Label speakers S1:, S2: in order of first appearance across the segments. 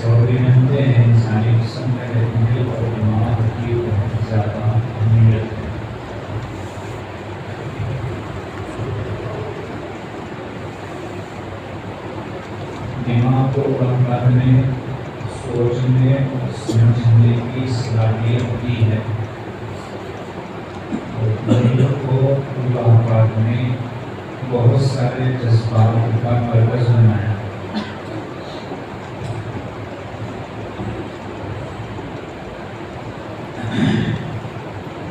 S1: اور بھی ملتے ہیں انسانی قسم میں رہتی ہے اور دماغ کی بہت زیادہ اہمیت ہے۔ دماغ کو اللہ نے سوچنے اور سمجھنے کی صلاحیت دی ہے اور دل کو اللہ پاک نے بہت سارے جذبات کا مرکز بنایا۔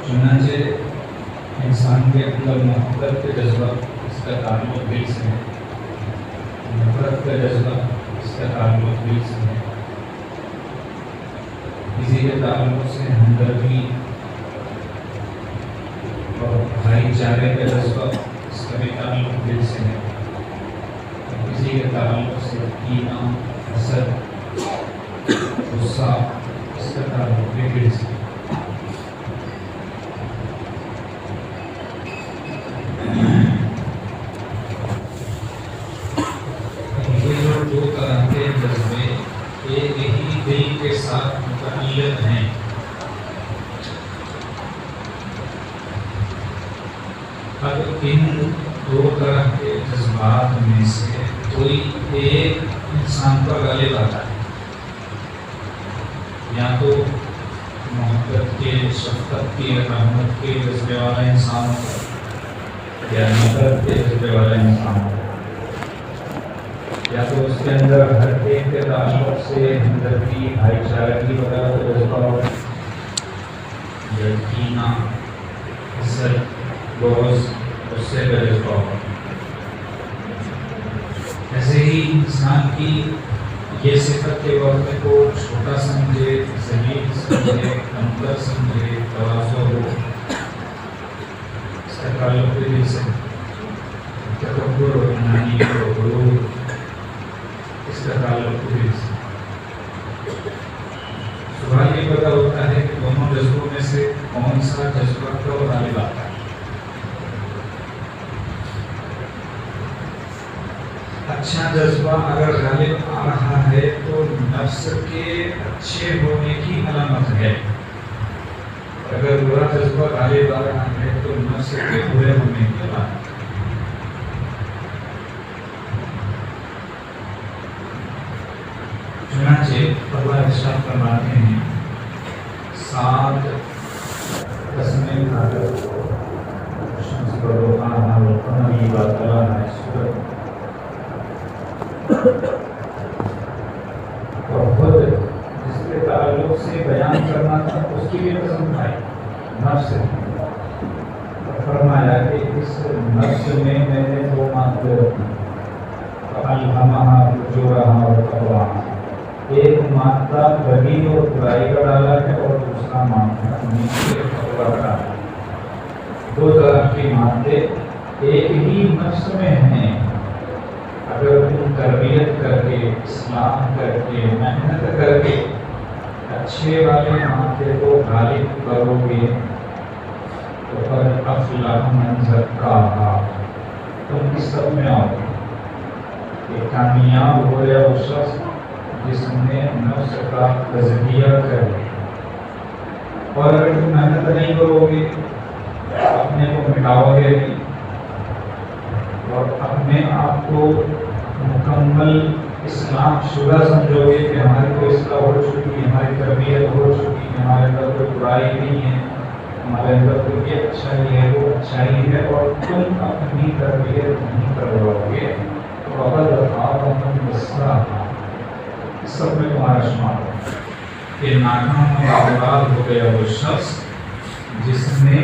S1: چنانچہ انسان کے اندر محبت کے جذبہ اس کا تعلق دل سے ہے، نفرت کا جذبہ اس کا تعلق دل سے ہے، کسی کے تعلق سے ہمدردی اور بھائی چارے کا جذبہ اس کا بھی تعلق دل سے ہے، اور کسی کے تعلق سے کینہ، حسد، غصہ اس کا تعلق بھی دل سے ہے۔ دو طرح کے جذبے ایک ہی دل کے ساتھ متعلق ہیں۔ اب ان دو طرح کے جذبات میں سے کوئی ایک انسان پر غالب آتا ہے، یا تو محبت کے، شفقت کی، رحمت کے جذبے والا انسان ہوتا ہے، یا نفرت کے جذبے والا انسان ہوتا ہے، یا تو اس کے اندر ہر ایک کے تعلق سے ہمدردی، بھائی چارگی وغیرہ کا جذبہ ہو، یا کینہ، حسد، بغض، غصے کا جذبہ ہو۔ ایسے ہی انسان کی یہ صفت کے وقت میں کو چھوٹا سمجھے، ذلیل سمجھے، کمتر سمجھے، تواضع ہو، اس کا تعلق بھی دل سے، تکبر اور انانیت اور غرور اس کا تعلق دل سے۔ سوال یہ پتہ ہوتا ہے کہ دونوں جذبوں میں سے کون سا جذبہ کب غالب آتا ہے۔ اچھا جذبہ اگر غالب آ رہا ہے تو نفس کے اچھے ہونے کی علامت ہے، اگر برا جذبہ غالب آ رہا ہے تو نفس کے برے ہونے کی علامت ہے۔ چنانچہ اللہ ارشاد فرماتے ہیں 7 قسمیں کھا کر شمس کا روحانہ والقمر کی بات کر رہا ہے سورت، اور خود جس کے تعلق سے بیان کرنا تھا اس کی بھی قسم کھائی، نفس سے، اور فرمایا کہ اس نفس میں میں نے 2 مادے رکھی، فَأَلْهَمَهَا فُجُورَهَا وَتَقْوَاهَا، ایک مادہ بدی اور برائی کا ڈالا ہے اور دوسرا مادہ نیکی اور تقویٰ کا ڈالا ہے۔ 2 طرح کی مادے ایک ہی نفس میں ہیں، اگر تم تربیت کر کے، اصلاح کر کے، محنت کر کے اچھے والے مادے کو غالب کرو گے تو قد افلح من زکاہا، تم اس سب میں آؤ گے کہ کامیاب ہو گیا وہ شخص جس نے نفس کا تزکیہ کر لیا۔ اور اگر تم محنت نہیں کرو گے، اپنے کو مٹاؤ گے اور اپنے آپ کو مکمل اصلاح شدہ سمجھو گے کہ ہماری کوئی اصلاح ہو چکی، ہماری تربیت ہو چکی، ہمارے اندر کوئی برائی نہیں ہے، ہمارے اندر کوئی یہ اچھائی ہے وہ اچھائی ہے، اور تم اپنی تربیت نہیں کرواؤ گے تو اگر سب میں تمہارا شمار ہو کہ ناکام اور برباد ہو گیا وہ شخص جس نے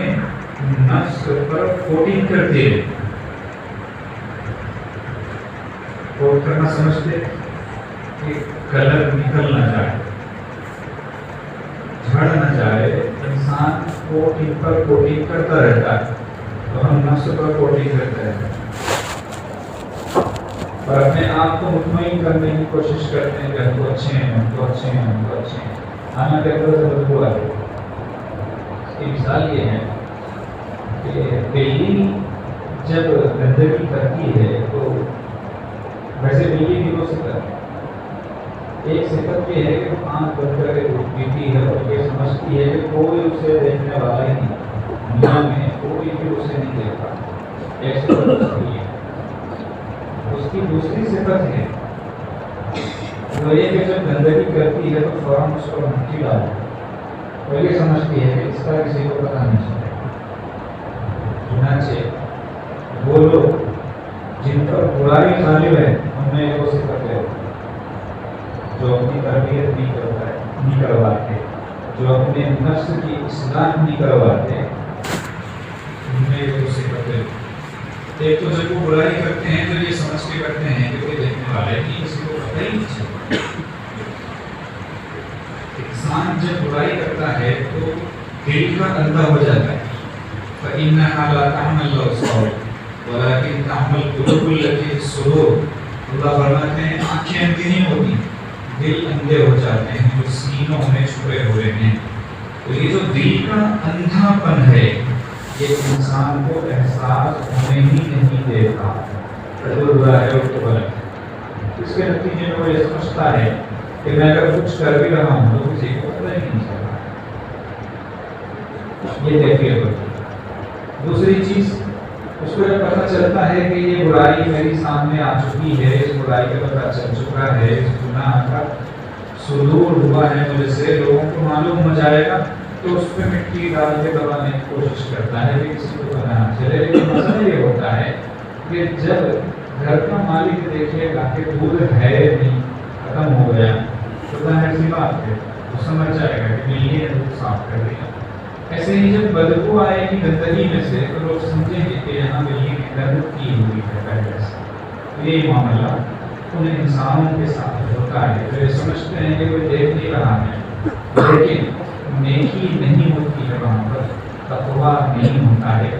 S1: نفس پر کوٹنگ کر دی۔ کوٹ کرنا سمجھتے کہ کلر نکل نہ جائے، جھڑ نہ جائے، انسان کوٹنگ پر کوٹنگ کرتا رہتا ہے، تو ہم نفس پر کوٹنگ کرتے رہتے ہیں اور اپنے آپ کو مطمئن کرنے کی کوشش کرتے ہیں کہ ہم تو اچھے ہیں، ہم تو اچھے ہیں، ہم تو اچھے ہیں، حالانکہ اندر سے بدبو آ رہی ہے۔ اس کی مثال یہ ہے کہ بلی جب گندگی کرتی ہے تو ویسے بلی بھی ہو سکتا ہے، ایک صفت یہ ہے کہ وہ آنکھ بند کر کے پیتی ہے اور یہ سمجھتی ہے کہ کوئی اسے دیکھنے والا ہی نہیں، دنیا میں کوئی بھی اسے نہیں دیکھتا. ایک صفت اس کی ہے. اس کی دوسری صفت ہے وہ یہ کہ جب گندگی کرتی ہے تو فوراً اس کو مٹی ڈالتی ہے اور یہ سمجھتی ہے کہ اس کا کسی کو پتہ نہیں چلے. چنانچہ وہ لوگ جن پر برائی غالب ہے ان میں وہ صفت ہے جو اپنی تربیت نہیں کرواتے، جو اپنے نفس کی اصلاح نہیں کرواتے، ان میں وہ صفت ہے. ایک تو جب وہ برائی کرتے ہیں تو یہ سمجھ کے کرتے ہیں کہ کوئی دیکھنے والا ہے کہ کسی کو پتہ ہی نہیں چلتا. انسان جب برائی کرتا ہے تو دل کا اندھا ہو جاتا ہے. فَإِنَّهَا لَا تَعْمَلُ الْأَبْصَارُ وَلَكِنْ تَعْمَلُ الْقُلُوبُ الَّتِي فِي الصُّدُورِ. اللہ فرماتے ہیں آنکھیں اندھی نہیں ہوتی، دل اندھے ہو جاتے ہیں جو سینوں میں چھپے ہوئے ہیں. تو یہ جو دل کا اندھا پن ہے یہ انسان کو احساس ہونے ہی نہیں دیتا جو برا ہے اور تو غلط ہے. اس کے نتیجے میں وہ یہ سمجھتا ہے کہ میں اگر کچھ کر بھی رہا ہوں تو کسی کو پتہ ہی نہیں چل رہا. یہ کیفیت ہوتی ہے. دوسری چیز، اس کو جب پتہ چلتا ہے کہ یہ برائی میری سامنے آ چکی ہے، اس برائی کا پتہ چل چکا ہے، اس گناہ کا صدور ہوا ہے مجھ سے، لوگوں کو معلوم ہو جائے گا تو اس پہ مٹی ڈال کے دبانے کی کوشش کرتا ہے کہ کسی کو پتہ نہ چلے. لیکن مسئلہ یہ ہوتا ہے کہ جب گھر کا مالک دیکھے گا کہ دودھ ہے نہیں، ختم ہو گیا، تو ظاہر سی بات ہے وہ سمجھ جائے گا کہ بلی نے دودھ صاف کر دیا. ایسے ہی جب بدبو آئے گی گندگی میں سے تو لوگ سمجھیں گے کہ یہاں بلی نے گند کی ہوئی ہے پہلے سے. یہ معاملہ ان انسانوں کے ساتھ ہوتا ہے جو یہ سمجھتے ہیں کہ کوئی دیکھ نہیں رہا ہے، لیکن نیکی نہیں ہوتی ہے، وہاں پر تقویٰ نہیں ہوتا ہے،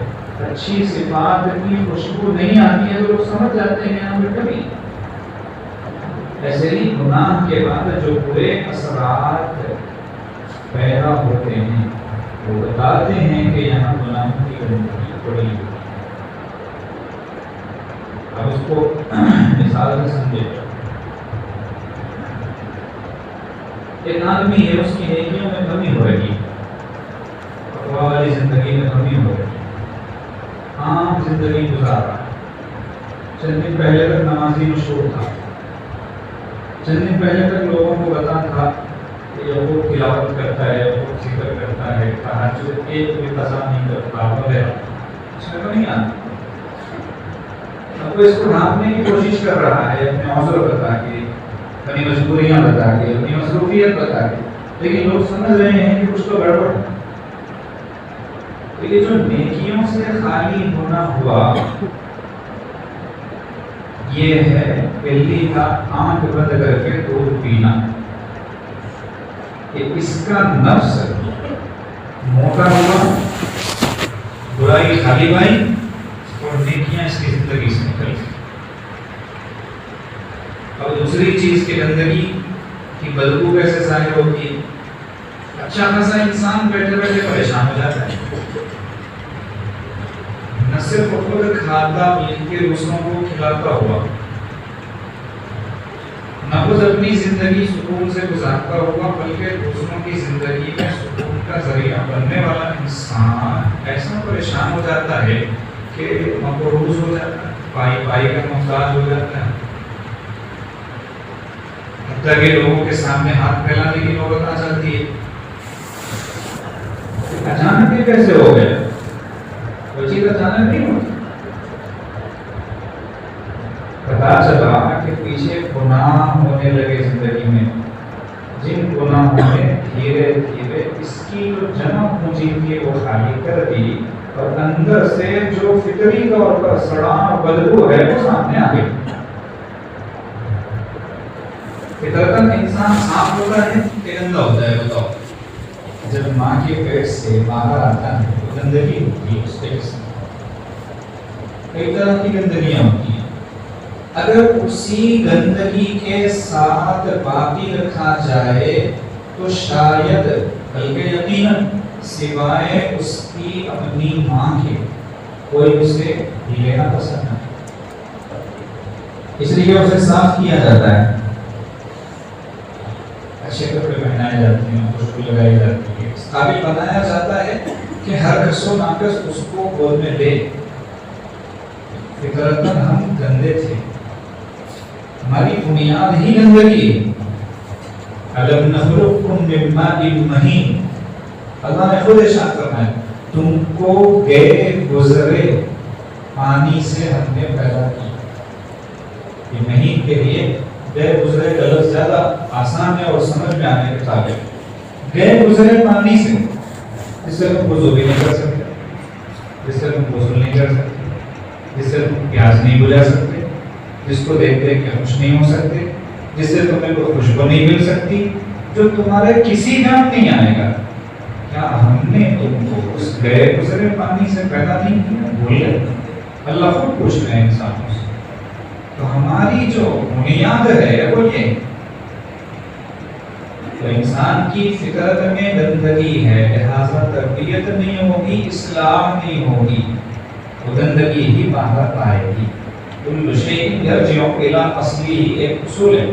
S1: اچھی صفات کی خوشبو نہیں آتی ہے تو لوگ سمجھ جاتے ہیں یہاں پہ کبھی. ایسے ہی گناہ کے بعد جو برے اثرات پیدا ہوتے ہیں وہ بتاتے ہیں کہ یہاں گناہ کی گندگی پڑی ہوئی. اب اس کو مثال سے سمجھے. ایک آدمی ہے، اس کی نیکیوں میں کمی ہو رہی ہے، تقویٰ والی زندگی میں کمی ہو رہی ہے، عام زندگی گزار رہا ہے. چند دن پہلے تک نمازی مشہور تھا، چند دن پہلے تک لوگوں کو پتا تھا کہ یہ خوب تلاوت کرتا ہے، خوب ذکر کرتا ہے، تہجد ایک بھی قضا نہیں کرتا وغیرہ. اس میں تو نہیں آتا. اب وہ اس کو ڈھانپنے کی کوشش کر رہا ہے، اپنے عذر بتا کے، اپنی مجبوریاں بتا کے، اپنی مصروفیت بتا کے، لیکن لوگ سمجھ رہے ہیں کہ کچھ تو گڑبڑ ہے. تو یہ جو نیکیوں سے خالی ہونا ہوا یہ ہے بلی کا آنکھ بند کر کے دودھ پینا. کہ اس کا نفس موٹا ہوا، برائی خالی بائی اور نیکیاں اس کی زندگی سے نکل گئی. اور دوسری چیز کہ گندگی کی بدبو کیسے ظاہر ہوتی ہے. اچھا خاصا انسان بیٹھے بیٹھے پریشان ہو جاتا ہے، نہ صرف خود کھاتا مل کے دوسروں کو کھلاتا ہوا، نہ خود اپنی زندگی سکون سے گزارتا ہوا، بلکہ دوسروں کی زندگی میں سکون کا ذریعہ بننے والا انسان ایسا پریشان ہو جاتا ہے کہ مقروض ہو جاتا ہے، پائی پائی کا محتاج ہو جاتا ہے، حتیٰ کہ لوگوں کے سامنے ہاتھ پھیلانے کی نوبت آ جاتی ہے. اچانک یہ کیسے ہو گیا؟ وہ چیز اچانک نہیں ہوتی. پتا چلا کہ پیچھے گناہ ہونے لگے زندگی میں، جن گناہوں نے دھیرے دھیرے اس کی جو جمع پونجی تھی وہ خالی کر دی، اور اندر سے جو فطری طور پر سڑان اور بدبو ہے وہ سامنے آ گئی. فطرتاً انسان صاف ہوتا ہے کہ گندا ہوتا ہے؟ بتاؤ. جب ماں کے پیٹ سے باہر آتا ہے تو گندگی ہوتی ہے، اس پیٹ سے کئی طرح کی گندگیاں ہوتی ہیں. اگر اسی گندگی کے ساتھ باقی رکھا جائے تو شاید بلکہ یقیناً سوائے اس کی اپنی ماں کے کوئی اسے لینا پسند نہ، اس لیے اسے صاف کیا جاتا ہے. اچھے کپڑے پہنائے جاتے ہیں، خوشبو لگائی جاتی ہے، اس قابل بنایا جاتا ہے کہ ہر کس و ناقص اس کو گود میں لے۔ فطرتاً ہم گندے تھے، ہماری بنیاد ہی گندگی ہے۔ أَلَمْ نَخْلُقكُّم مِّن مَّاءٍ مَّهِينٍ، اللہ نے خود ارشاد فرمایا تم کو گئے گزرے پانی سے ہم نے پیدا کیا۔ یہ مہین کے لیے گئے گزرے کا لفظ زیادہ آسان ہے اور سمجھ میں آنے کے قابل ہے۔ گئے گزرے پانی سے، جس سے تم وضو بھی نہیں کر سکتے، جس سے تم غسل نہیں کر سکتے، جس سے تم پیاس نہیں بجھا سکتے، جس کو دیکھ دیکھ کے خوش نہیں ہو سکتے، جس سے تمہیں کوئی خوشبو نہیں مل سکتی، جو تمہارے کسی کام نہیں آئے گا۔ کیا ہم نے تم کو اس گئے گزرے پانی سے پیدا نہیں کیا؟ بولے اللہ خود پوچھ رہے ہیں انسانوں سے۔ تو ہماری جو بنیاد ہے وہ یہ، تو انسان کی فطرت میں گندگی ہے، لہذا تربیت نہیں ہوگی، اصلاح نہیں ہوگی، وہ گندگی ہی باہر آئے گی۔ کل شیء یرجع الی اصلہ، ایک اصول ہے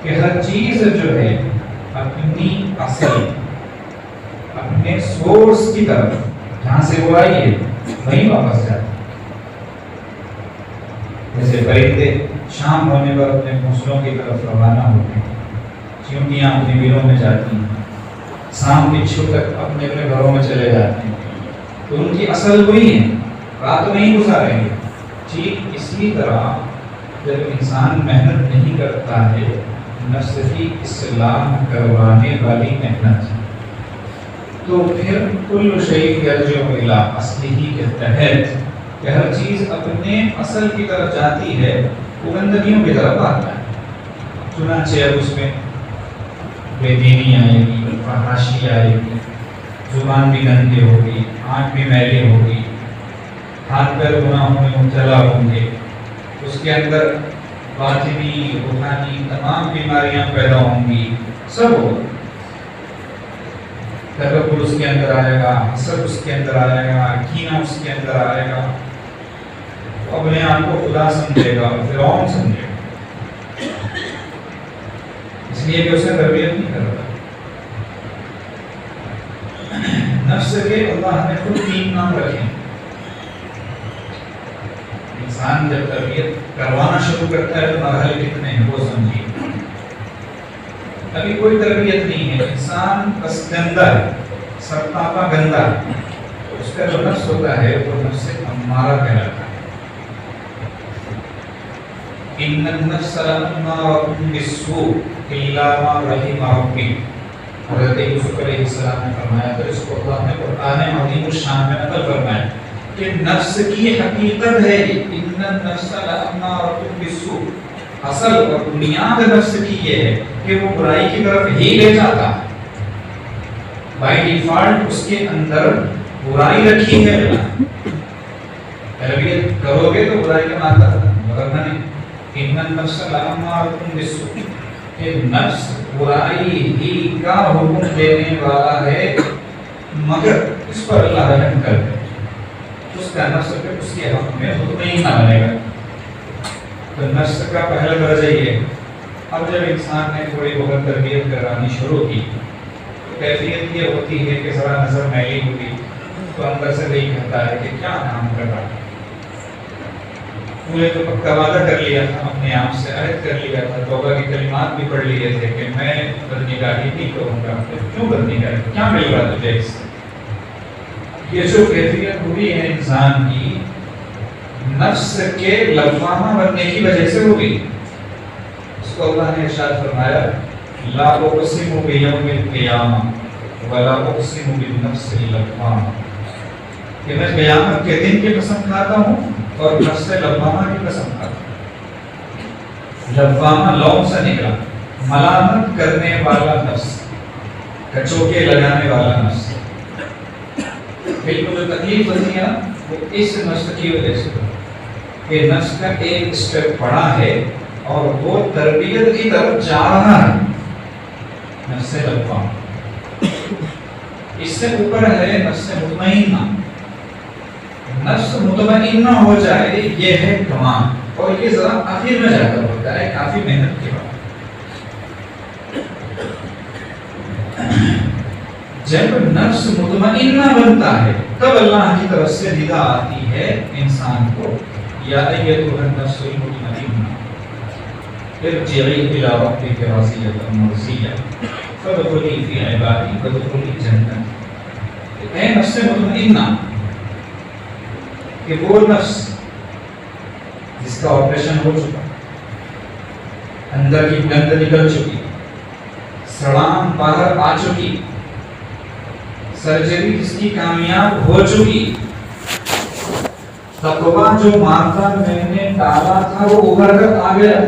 S1: کہ ہر چیز جو ہے اپنی اصل، اپنے سورس کی طرف جہاں سے وہ آئی ہے وہیں واپس جاتی ہے۔ جیسے پرندے شام ہونے پر اپنے گھونسلوں کی طرف روانہ ہوتے ہیں، چیونٹیاں اپنے بلوں میں جاتی ہیں، سانپ بچھو تک اپنے اپنے گھروں میں چلے جاتے ہیں، تو ان کی اصل وہی ہے، رات نہیں گزاریں گے۔ ٹھیک اسی طرح جب انسان محنت نہیں کرتا ہے، نفس کی اصلاح کروانے والی محنت، تو پھر کل شیء یرجع الی اصلہ کے تحت کہ ہر چیز اپنے اصل کی طرف جاتی ہے، وہ گندگیوں کی طرف آتا ہے۔ چنانچہ اب اس میں بے دینی آئے گی، فحاشی آئے گی، زبان بھی گندی ہوگی، آنکھ بھی میلی ہوگی، ہاتھ پیر گناہوں میں مبتلا ہوں گے، اس کے اندر باطنی روحانی تمام بیماریاں پیدا ہوں گی، سب ہوگا۔ تکبر اس کے اندر آئے گا، حسد اس کے اندر آئے گا، کینہ اس کے اندر آئے گا، اپنے آپ کو خدا سمجھے گا، فرعون سمجھے گا، اس لیے کہ اسے تربیت نہیں کرتا۔ نفس کے اللہ نے خود 3 نام رکھے۔ انسان جب تربیت کروانا شروع کرتا ہے تو مرحلے کتنے ہیں وہ سمجھیے۔ ابھی کوئی تربیت نہیں ہے، انسان بس گندا ہے، سرتاپا گندا ہے، اس کا جو نفس ہوتا ہے وہ نفس امارہ کہلاتا ہے۔ ان النفس لامارۃ بالسوء الا ما رحم ربی، حضرت یوسف علیہ السلام نے فرمایا تھا، اس کو اللہ نے قرآن عظیم الشان میں نقل فرمایا کہ نفس کی حقیقت ہے ان النفس لامارۃ بالسوء، اصل اور بنیاد نفس کی یہ ہے کہ وہ برائی کی طرف ہی لے جاتا ہے، بائی ڈیفالٹ اس کے اندر برائی رکھی ہے۔ تربیت کرو گے تو برائی کا ناتا مگر نہیں، ان النفس لامارۃ بالسوء، کہ نفس برائی ہی کا حکم دینے والا ہے، مگر اس پر اللہ رحم کر دے، اس کا نفس پہ اس کے حق میں مطمئن نہ بنے گا۔ تو نفس کا پہلا درجہ یہ ہے۔ اب جب انسان نے تھوڑی بہت تربیت کرانی شروع کی تو کیفیت یہ ہوتی ہے کہ ذرا نظر میلی ہوئی تو اندر سے وہی کہتا ہے کہ کیا کام کر رہا ہے، پورے تو پکا وعدہ کر لیا تھا، اپنے آپ سے عہد کر لیا تھا، توبہ کی کلمات بھی پڑھ لیے تھے کہ میں بدنگاہی نہیں کروں گا، کیوں بدنگاہی، کیا مل رہا تجھے اس سے؟ یہ جو کیفیت ہوئی ہے انسان کی، نفس کے لوامہ بننے کی وجہ سے ہوئی۔ اس کو اللہ نے ارشاد فرمایا لا اقسم بیوم القیامہ ولا اقسم بالنفس اللوامہ، کہ میں قیامت کے دن کی قسم کھاتا ہوں اور نفس لوامہ کی قسم کھاتا ہوں۔ لوامہ لوم سے نکلا، ملامت کرنے والا نفس، کچوکے لگانے والا نفس، بالکل جو تکلیف ہوتی ہے وہ اس نفس کی وجہ سے، کہ نفس کا ایک اسٹیپ بڑا ہے اور وہ تربیت کی طرف جا رہا ہے، نفس لوامہ۔ اس سے اوپر ہے نفس مطمئنہ، نفس مطمئنہ ہو جائے یہ ہے کمال، اور یہ ذرا آخر میں جا کر ہوتا ہے، کافی محنت کے بعد۔ جب نفس مطمئنہ بنتا ہے تب اللہ کی طرف سے ندا آتی ہے انسان کو، یا ایتھا النفس المطمئنہ ارجعی الی ربک راضیۃ مرضیہ فادخلی فی عبادی وادخلی جنتی۔ اے نفس مطمئنہ، کہ وہ نفس جس کا آپریشن ہو چکا، اندر کی گند نکل چکی، سڑان باہر آ چکی، سرجری جس کی کامیاب ہو چکی، تقوی جو مارتا میں نے ڈالا تھا وہ ابھر کر آ گیا،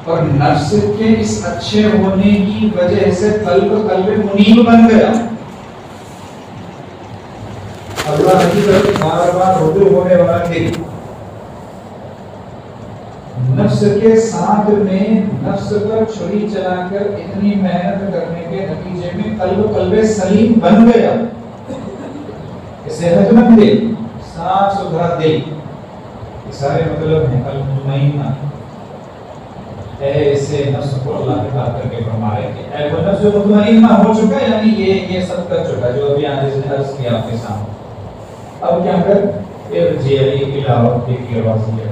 S1: اور نفس کے اس اچھے ہونے کی وجہ سے قلب منیب بن گیا، اللہ کی طرف بار بار رجوع ہونے والا تھے۔ نفس کے ساتھ میں نفس پر چھری چلا کر اتنی محنت کرنے کے نتیجے میں قلب سلیم بن گیا، صحت مند دل، صاف ستھرا دل، یہ سارے مطلب ہیں المطمئنہ۔ ایسے نفس کو اللہ نے بات کر کے فرما رہے کہ اے وہ نفس جو مطمئنہ ہو چکا ہے، یعنی یہ سب کر چکا جو ابھی آج نے عرض کیا آپ کے سامنے، اب کیا کر ارجعی الی ربک راضیۃ مرضیہ،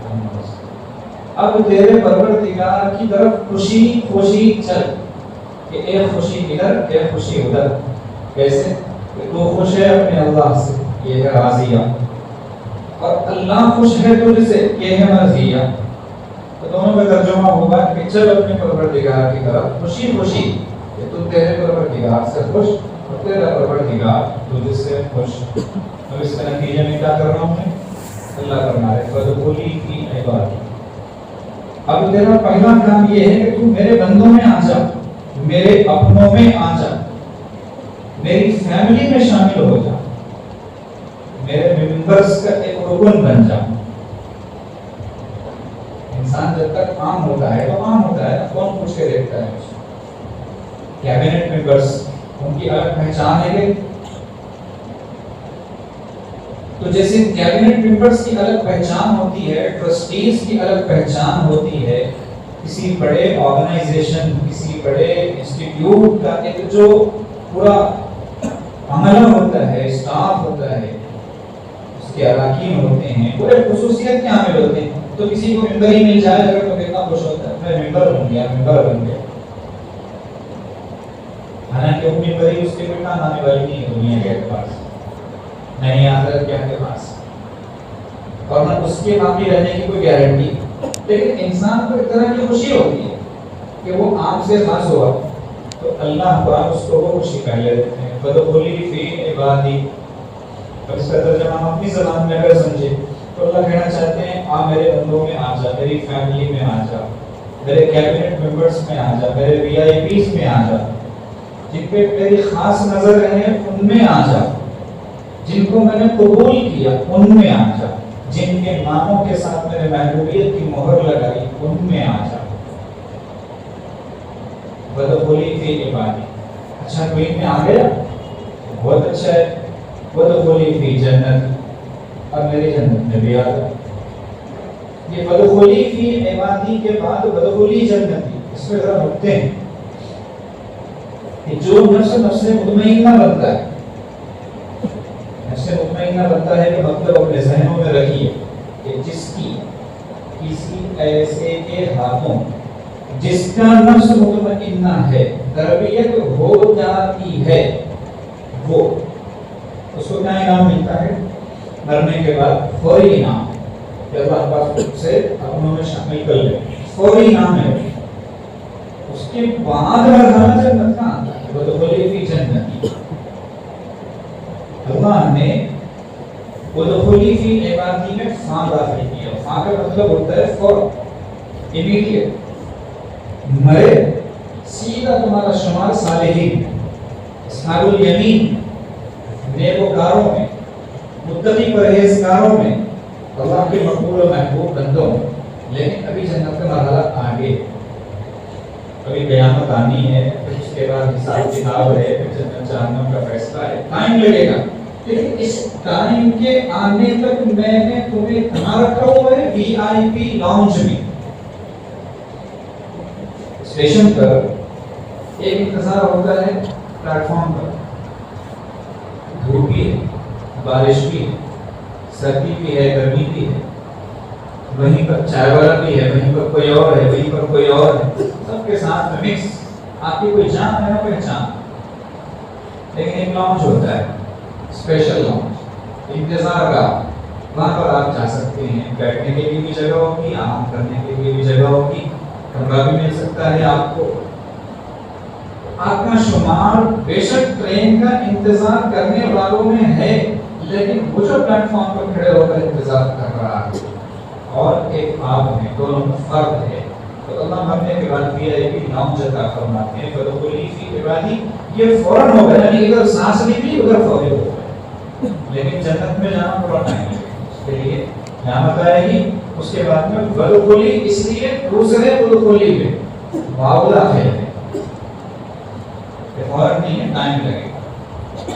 S1: اب تیرے پروردگار کی طرف خوشی خوشی چل، کہ اے خوشی ادھر اے خوشی ادھر۔ کیسے؟ کہ تو خوش ہے اپنے اللہ سے، یہ ہے راضیہ، اور اللہ خوش ہے تجھ سے، یہ ہے مرضیہ۔ تو دونوں کا ترجمہ ہوگا کہ چل اپنے پروردگار کی طرف خوشی خوشی، کہ تو تیرے پروردگار سے خوش اور تیرا پروردگار تجھ سے خوش۔ اب اس کا نتیجہ میں کیا کر رہا ہوں میں؟ اللہ فرما رہے فادخلی فی عبادی، اب تیرا پہلا کام یہ ہے کہ تو میرے بندوں میں آ جا، میرے اپنوں میں آ جا، میری فیملی میں شامل ہو جا، میرے ممبرز کا ایک رکن بن جا۔ انسان جب تک عام ہوتا ہے تو عام ہوتا ہے، کون پوچھ کے دیکھتا ہے؟ کیبنٹ ممبرز، ان کی الگ پہچان ہے کہ تو جیسے کیبنٹ ممبرز کی الگ پہچان ہوتی ہے، ٹرسٹیز کی الگ پہچان ہوتی ہے، کسی بڑے آرگنائزیشن، کسی بڑے انسٹیٹیوٹ کا ایک جو پورا عملہ ہوتا ہے، اسٹاف ہوتا ہے، اس کے اراکین ہوتے ہیں، پورے خصوصیت کے عامل ہوتے ہیں، تو کسی کو ممبر ہی مل جائے اگر تو کتنا خوش ہوتا ہے، میں ممبر بن گیا، ممبر بن گیا، حالانکہ وہ ممبری اس کے کوئی کام آنے والی نہیں ہے دنیا کے اعتبار سے، نہیں آخرت کے کے پاس، اور نہ اس کے باقی رہنے کی کوئی گارنٹی۔ لیکن انسان کو ایک طرح کی خوشی ہوتی ہے کہ وہ عام سے خاص ہوا، تو اللہ پاک اس کو وہ خوشی پہلے دیتے ہیں فادخلی فی عبادی۔ اب اس کا ترجمہ ہم اپنی زبان میں اگر سمجھے تو اللہ کہنا چاہتے ہیں آ میرے بندوں میں آ جا، میری فیملی میں آ جا، میرے کیبنٹ ممبرز میں آ جا، میرے وی آئی پیز میں آ جا، جن پہ میری خاص نظر ہے ان میں آ جا، جن کو میں نے قبول کیا ان میں آ جا، جن کے ناموں کے ساتھ میں نے محبوبیت کی مہر لگائی ان میں آ جا۔ فادخلی فی عبادی، اچھا کوئی میں آ گیا بہت اچھا ہے، وادخلی فی جنتی، اب میری جنت میں بھی آ جا۔ یہ فادخلی فی عبادی کے بعد وادخلی جنتی، اس میں ذرا رکتے ہیں کہ جو نفس مطمئنہ بنتا ہے، نفس مطمئنہ بنتا ہے کہ مطلب اپنے ذہنوں میں رکھیے کہ جس کی کسی ایسے کے ہاتھوں جس کا نفس مطمئنہ ہے تربیت ہو جاتی ہے، وہ اس کو کیا انعام ملتا ہے؟ مرنے کے بعد فوری انعام، کہ اللہ پاک سے اپنوں میں شامل کر لے، فوری انعام ہے۔ اس کے بعد مرحلہ جنت کا آتا ہے، وادخلی فی جنتی۔ اللہ نے وادخلی فی عبادی میں فاں داخل کیا، فاں کا مطلب ہوتا ہے فوراً، امیڈیٹ، مرے سیدھا تمہارا شمار صالحین، اصحاب الیمین، نیکوکاروں میں، متقی پرہیزگاروں میں، اللہ کے مقبول و محبوب بندوں میں۔ لیکن ابھی جنت کا مرحلہ آگے، ابھی قیامت آنی ہے، پھر اس کے بعد حساب کتاب ہے، پھر جنت جہنم کا فیصلہ ہے، ٹائم لگے گا۔ لیکن اس ٹائم کے آنے تک میں نے تمہیں کہاں رکھا ہوا ہے؟ وی آئی پی لاؤنج میں، اسٹیشن پر ایک انتظار ہوتا ہے پلیٹ فارم پر دھوپ بھی ہے، بارش بھی ہے، سردی بھی ہے، گرمی بھی ہے، وہیں پر چائے والا بھی ہے، وہیں پر کوئی اور ہے، وہیں پر کوئی اور ہے، سب کے ساتھ میں مکس. آپ کی کوئی جان ہے نہ پہچان. لیکن ایک لاؤنج ہوتا ہے، اسپیشل لاؤنج، انتظار کا. وہاں پر آپ جا سکتے ہیں، بیٹھنے کے لیے بھی جگہ ہوگی، آرام کرنے کے لیے بھی جگہ ہوگی، کمرہ بھی مل سکتا ہے آپ کو. آپ کا شمار بے شک ٹرین کا انتظار کرنے والوں میں ہے، لیکن وہ جو پلیٹ فارم پر کھڑے ہو کر انتظار کر رہا ہے اور ایک آپ ہیں، دونوں میں فرق ہے. تو اللہ ہم نے بعد دیا ہے کہ لاؤنج عطا فرماتے ہیں. فدخلی فی عبادی، یہ فوراً ہوگا، یعنی ادھر سانس لی بھی ادھر فوری ہوگا. لیکن جنت میں جانا فوراً نہیں ہے، اس کے لیے نعمت آئے گی. اس کے بعد میں فدخلی، اس لیے دوسرے فدخلی میں واو داخل ہے، فوراً نہیں ہے، ٹائم لگے گا.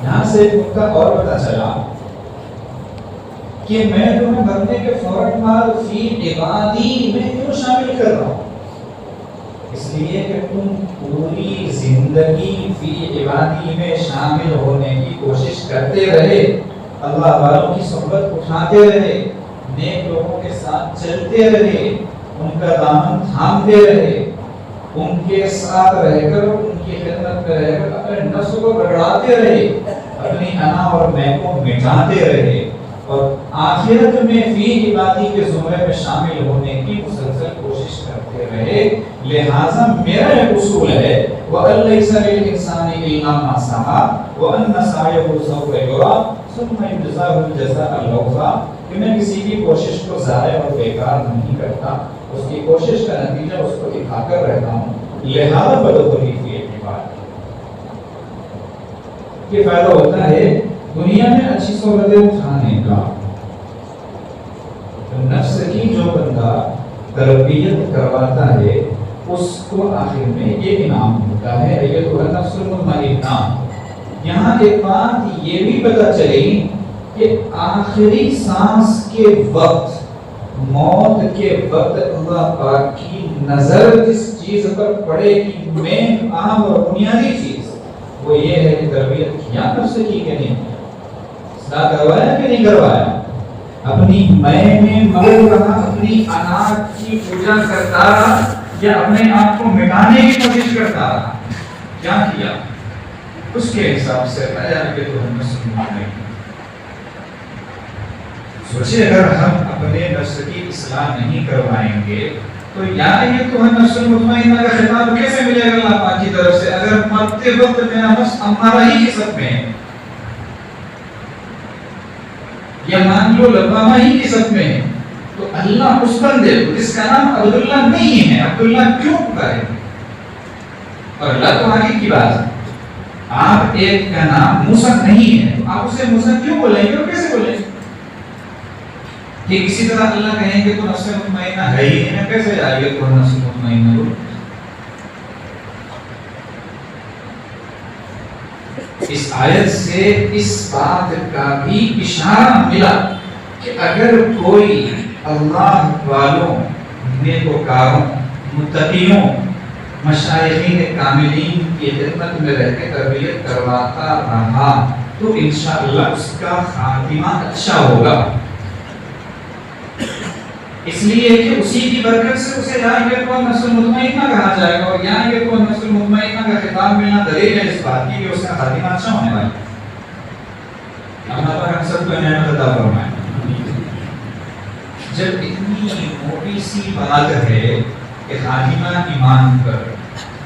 S1: یہاں سے ایک نکتہ اور پتہ چلا کہ میں تمہیں بندے کے فوراً بعد فی عبادی میں کیوں شامل کر رہا ہوں؟ اس لیے کہ تم پوری زندگی فی عبادی میں شامل ہونے کی کوشش کرتے رہے، اللہ والوں کی صحبت اٹھاتے رہے، نیک لوگوں کے ساتھ چلتے رہے، ان کا دامن تھامتے رہے، ان کے ساتھ رہ کر، ان کی خدمت میں رہ کر اپنے نفس کو بگڑاتے رہے، اپنی انا اور میں کو مٹاتے رہے، اور آخرت میں فی عبادی کے زمرے میں شامل ہونے کی مسلسل کوشش کرتے رہے. لہذا میرا ایک اصول ہے وَأَن لَيْسَ لِلْإِنسَانِ إِلَّا مَا سَعَىٰ وَأَنَّ سَعْيَهُ سَوْفَ يُرَىٰ ثُمَّ يُجْزَاهُ الْجَزَاءَ الْأَوْفَىٰ، کہ میں کسی کی کوشش کو ضائع اور بیکار نہیں کرتا، اس کی کوشش کا نتیجہ اس کو دکھا کر رہتا ہوں. لہذا فدخلی فی عبادی. یہ فائدہ ہوتا ہے دنیا میں اچھی صحبتیں اٹھانے کا. نفس کی جو بندہ تربیت کرواتا ہے اس کو آخر میں یہ انعام ہوتا ہے، یہ تو نفس المطمئنہ. یہاں ایک بات یہ بھی پتہ چلی کہ آخری سانس کے وقت، موت کے وقت، اللہ پاک کی نظر جس چیز پر پڑے گی، مین اہم اور بنیادی چیز وہ یہ ہے کہ تربیت کیا نفس کی کہ نہیں، اصلاح کروایا کہ نہیں کروایا. اپنی میں مغل رہا، اپنی انا کی پوجا کرتا رہا، یا اپنے آپ کو مٹانے کی کوشش کرتا رہا، کیا کیا؟ اس کے حساب سے کہ تو ہم سوچے اگر ہم اپنے نفس کی اصلاح نہیں کروائیں گے تو یا یہ تو ہم نفس المطمئنہ کا خطاب کیسے ملے گا اللہ پاک کی طرف سے اگر مرتے وقت میرا نفس امارہ ہی قسمت میں ہے، یا مان لو لبامہ ہی قسمت میں ہے، تو اللہ اس بندے جس کا نام عبداللہ نہیں ہے، عبداللہ کیوں پکارے؟ اور اللہ تو آگے کی بات ہے، آپ ایک کا نام موسیٰ نہیں ہے، آپ اسے موسیٰ کیوں بولیں گے اور کیسے بولیں گے؟ کہ کسی طرح اللہ کہیں گے تو نفس مطمئنہ ہے ہی نہیں، کیسے آئے گا تو نفس مطمئنہ ہو؟ اس آیت سے اس بات کا بھی اشارہ ملا کہ اگر کوئی اللہ والوں، نیکوکاروں، متقیوں، مشائخین کاملین کی خدمت میں رہ کے تربیت کرواتا رہا تو انشاءاللہ اس کا خاتمہ اچھا ہوگا. اس لیے کہ اسی کی برکت سے اسے یا یکون نفس المطمئنہ کہا جائے گا، اور یا یکون نفس المطمئنہ کا خطاب ملنا دلیل ہے اس بات کی کہ اس کا خاتمہ اچھا ہونے والا ہے. اللہ پاک ہم سب کو نعمت عطا فرمائے. جب اتنی موٹی سی بات ہے کہ خاتمہ ایمان پر،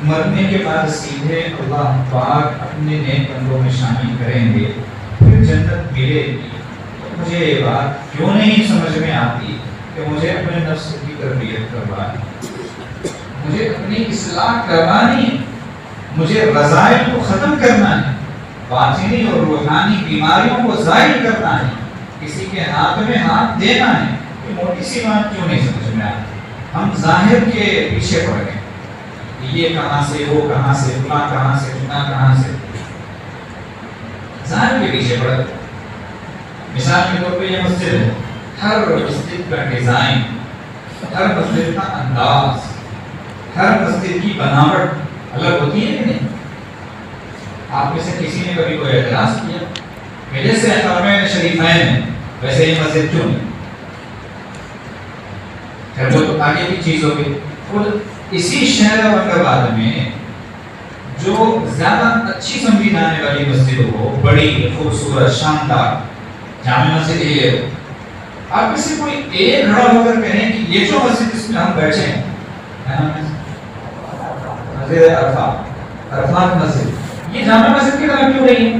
S1: مرنے کے بعد سیدھے اللہ پاک اپنے نیک بندوں میں شامل کریں گے، پھر جنت ملے گی، مجھے یہ بات کیوں نہیں سمجھ میں آتی کہ مجھے اپنے نفس کی تربیت کروانی، مجھے اپنی اصلاح کروانی ہے، مجھے رذائل کو ختم کرنا ہے، باطنی اور روحانی بیماریوں کو زائل کرنا ہے، کسی کے ہاتھ میں ہاتھ دینا ہے. یہ موٹی سی بات کیوں نہیں سمجھ میں آتی؟ ہم ظاہر کے پیچھے پڑ گئے، یہ کہاں سے، وہ کہاں سے، فلاں کہاں سے، فلاں کہاں سے، ظاہر کے پیچھے پڑ گئے. مثال کے طور پہ یہ مسجد ہے، ہر مسجد کا ڈیزائن، ہر مسجد کا انداز، ہر مسجد کی بناوٹ الگ ہوتی ہے کہ نہیں؟ آپ میں سے کسی نے کبھی کوئی اعتراض کیا کہ جیسے حرمین شریفین ہیں ویسے یہ مسجد کیوں نہیں؟ پھر وہ تو آگے کی چیز ہوگی. اور اسی شہر اورنگ آباد میں جو زیادہ اچھی سمجھی جانے والی مسجد ہو، بڑی خوبصورت شاندار جامع مسجد یہ ہے، آپ میں سے کوئی ایک کھڑا ہو کر کہیں کہ یہ جو مسجد جس میں ہم بیٹھے ہیں مسجد عرفات مسجد، یہ جامع مسجد کی طرح کیوں نہیں ہے؟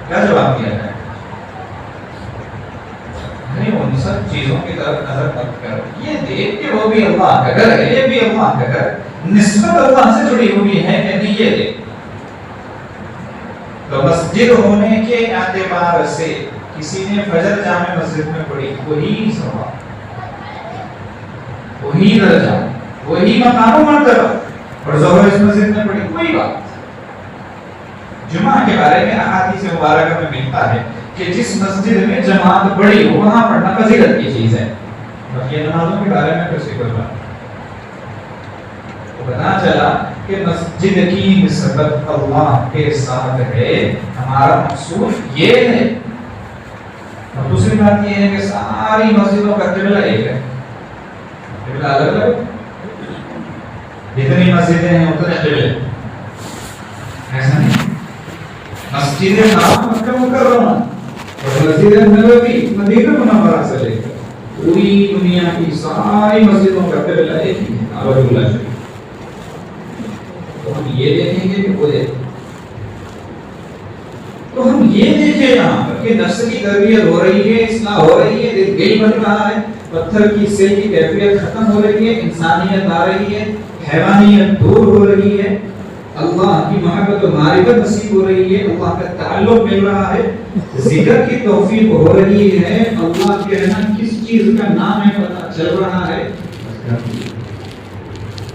S1: کیا جواب دیا جائے؟ نہیں، ان سب چیزوں کی طرف نظر مت کر، یہ دیکھ کہ وہ بھی اللہ کا گھر ہے، یہ بھی اللہ کا گھر، نسبت اللہ سے جڑی ہوئی ہے کہ نہیں یہ دیکھ. تو مسجد ہونے کے اعتبار سے کسی نے فجر جامع مسجد میں پڑھی، وہی ثواب، وہی درجہ، وہی مقام و مرتبہ، اور ظہر اس مسجد میں پڑھی وہی بات. جمعہ کے بارے میں احادیث مبارکہ میں ملتا ہے کہ جس مسجد میں جماعت بڑی ہو وہاں پڑھنا فضیلت کی چیز ہے. بس یہ نمازوں کے بارے میں پھر سے کوئی بات، پتا چلا کہ مسجد کی نسبت اللہ کے ساتھ ہے، ہمارا مقصود یہ ہے. اور دوسری بات یہ ہے کہ ساری مسجدوں کا قبلہ ایک ہے، قبلہ الگ الگ، جتنی مسجدیں ہیں اتنے قبلے، ایسا نہیں. مسجد حرام مکہ مکرمہ اور مسجد نبوی مدینہ منورہ سے لے کر پوری دنیا کی ساری مسجدوں کا قبلہ ایک ہی ہے، کعبۃ اللہ شریف. تو ہم یہ دیکھیں گے کہ وہ دیکھیں، تو ہم یہ دیکھیں یہاں پر کہ نفس کی تربیت ہو رہی ہے، اصلاح ہو رہی ہے، دل بن رہا ہے، پتھر کی سیل کی کیفیت ختم ہو رہی ہے، انسانیت آ رہی ہے، حیوانیت دور ہو رہی ہے، اللہ کی محبت و معرفت نصیب ہو رہی ہے، اللہ کا تعلق مل رہا ہے، ذکر کی توفیق ہو رہی ہے، اللہ کے کہنا کس چیز کا نام ہے پتہ چل رہا ہے.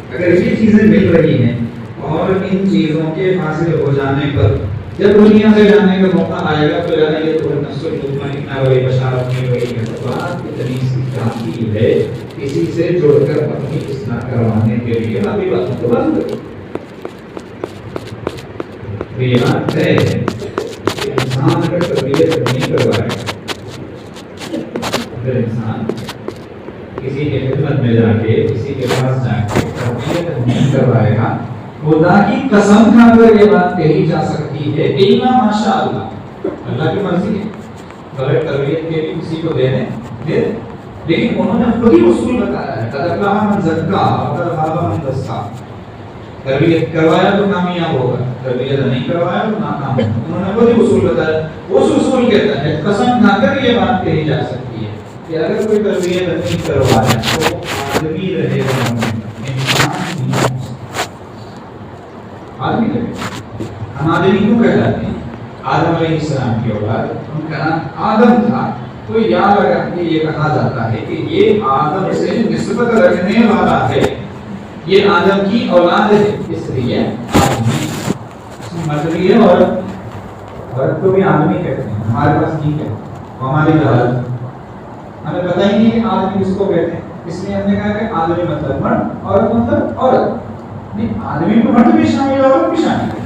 S1: اگر یہ چیزیں مل رہی ہیں اور ان چیزوں کے حاصل ہو جانے پر جب دنیا سے جانے کا موقع آئے گا تو جانا یہ تو نفس المطمئنہ والی بشارت مل رہی ہے. تو بات کتنی سی کافی ہے کسی سے جڑ کر اپنی اصلاح کروانے کے لیے ابھی بات تو بند کرو. یہ بات ہے کہ انسان اگر تربیت نہیں کروائے گا، اگر انسان کسی کے خدمت میں جا کے کسی کے پاس جا کے تربیت نہیں کروائے گا، خدا کی قسم کھا کر یہ بات کہی جا سکتی ہے الا ماشاء اللہ، اللہ کی مرضی ہے. بغیر تربیت کے بھی کسی کو دے دیں، لیکن انہوں نے خود ہی اصول بتایا ہے، قد افلح من زکاها وقد خاب من دساها. تربیت کروایا تو کامیاب ہوگا، تربیت نہیں کروایا تو ناکام ہوگا. انہوں نے خود ہی اصول بتایا. اس اصول کے تحت قسم کھا کر یہ بات کہی جا سکتی ہے کہ اگر کوئی تربیت نہیں کروایا تو آدمی رہے گا، انسان نہیں. آدمی رہے گا. ہم آدمی کیوں کہلاتے ہیں؟ آدم علیہ السلام کی اولاد، ان کا نام آدم تھا، تو یاد رکھ کے یہ کہا جاتا ہے کہ یہ آدم سے نسبت رکھنے والا ہے، یہ آدم کی اولاد ہے، اس لیے آدمی. مطلب یہ عورت کو بھی آدمی کہتے ہیں. ہمارے پاس ٹھیک ہے، ہماری جہالت، ہمیں پتہ ہی نہیں کہ آدمی کس کو کہتے ہیں، اس لیے ہم نے کہا کہ آدمی مطلب مرد، عورت مطلب عورت. نہیں، آدمی کو مرد بھی شامل ہے، عورت بھی شامل ہے.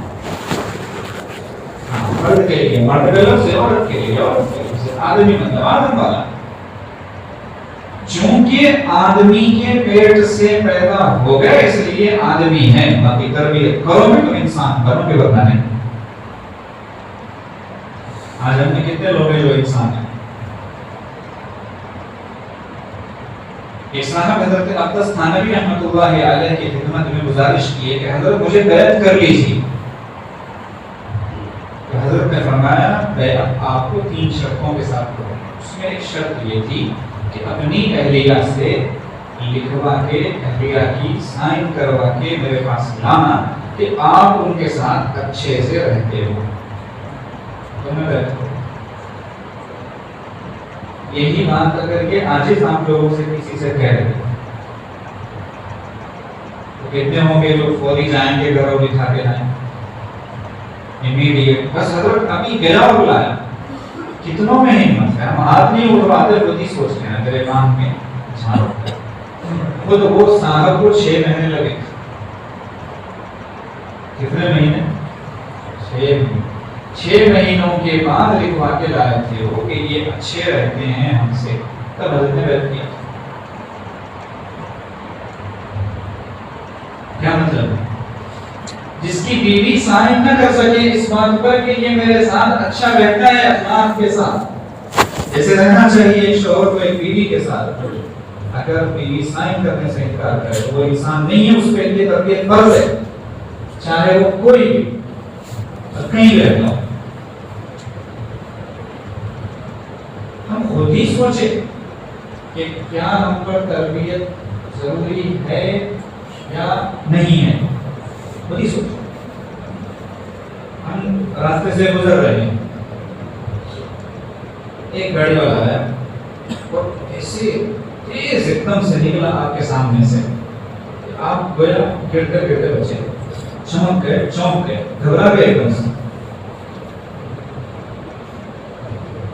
S1: مرد کے لیے مرد کا لفظ ہے، عورت کے لیے عورت کا لفظ ہے. آدمی مطلب آدم والا، چونکہ آدمی کے پیٹ سے پیدا ہو گئے اس لیے آدمی ہے. باقی تربیت کرو گے تو انسان بنو گے، ورنہ نہیں. آج ہم نے کتنے لوگ ہیں جو انسان ہیں. ایک صاحب حضرت عبداللہ تھانوی رحمۃ اللہ علیہ کی خدمت میں گزارش کی ہے کہ حضرت مجھے بیعت کر لیجیے. تو حضرت نے فرمایا بیعت آپ کو 3 شرطوں کے ساتھ کرو. اس میں ایک شرط یہ تھی کہ اپنی اہلیہ سے لکھوا کے، اہلیہ کی سائن کروا کے میرے پاس لانا کہ آپ ان کے ساتھ اچھے سے رہتے ہو، تو میں بیعت کروں. یہی بات اگر یہ عاجز آپ لوگوں سے کسی سے کہہ رہے تو کتنے ہوں گے جو فوری جائیں گے گھروں بٹھا کے لائیں امیڈیٹ. بس حضرت ابھی گلا بلایا، کتنوں میں ہمت ہے، ہم ہاتھ نہیں اٹھواتے، خود ہی سوچتے ہیں تیرے کام میں جھاڑ خود وہ صاحب کو 6 مہینے لگے. کتنے مہینے؟ 6 مہینے. 6 مہینوں کے بعد لکھوا کے لائے تھے وہ کہ یہ اچھے رہتے ہیں ہم سے، تب حضرت نے بیعت کیا. کیا مطلب ہے؟ جس کی بیوی سائن نہ کر سکے اس بات پر کہ یہ میرے ساتھ اچھا رہتا ہے اخلاق کے ساتھ، جیسے رہنا چاہیے ایک شوہر کو ایک بیوی کے ساتھ، اگر بیوی سائن کرنے سے انکار کرے تو وہ انسان نہیں ہے، اس پہ یہ تربیت فرض ہے، چاہے وہ کوئی بھی کہیں رہتا ہو. ہم خود ہی سوچے کہ کیا ہم پر تربیت ضروری ہے یا نہیں ہے. خود ہی سوچے. ہم راستے سے گزر رہے ہیں، ایک گاڑی والا ہے اور ایسے تیز ایک دم سے نکلا آپ کے سامنے سے، آپ گویا گرتے گرتے بچے، چمک گئے، چونک گئے، گھبرا گئے ایک دم سے،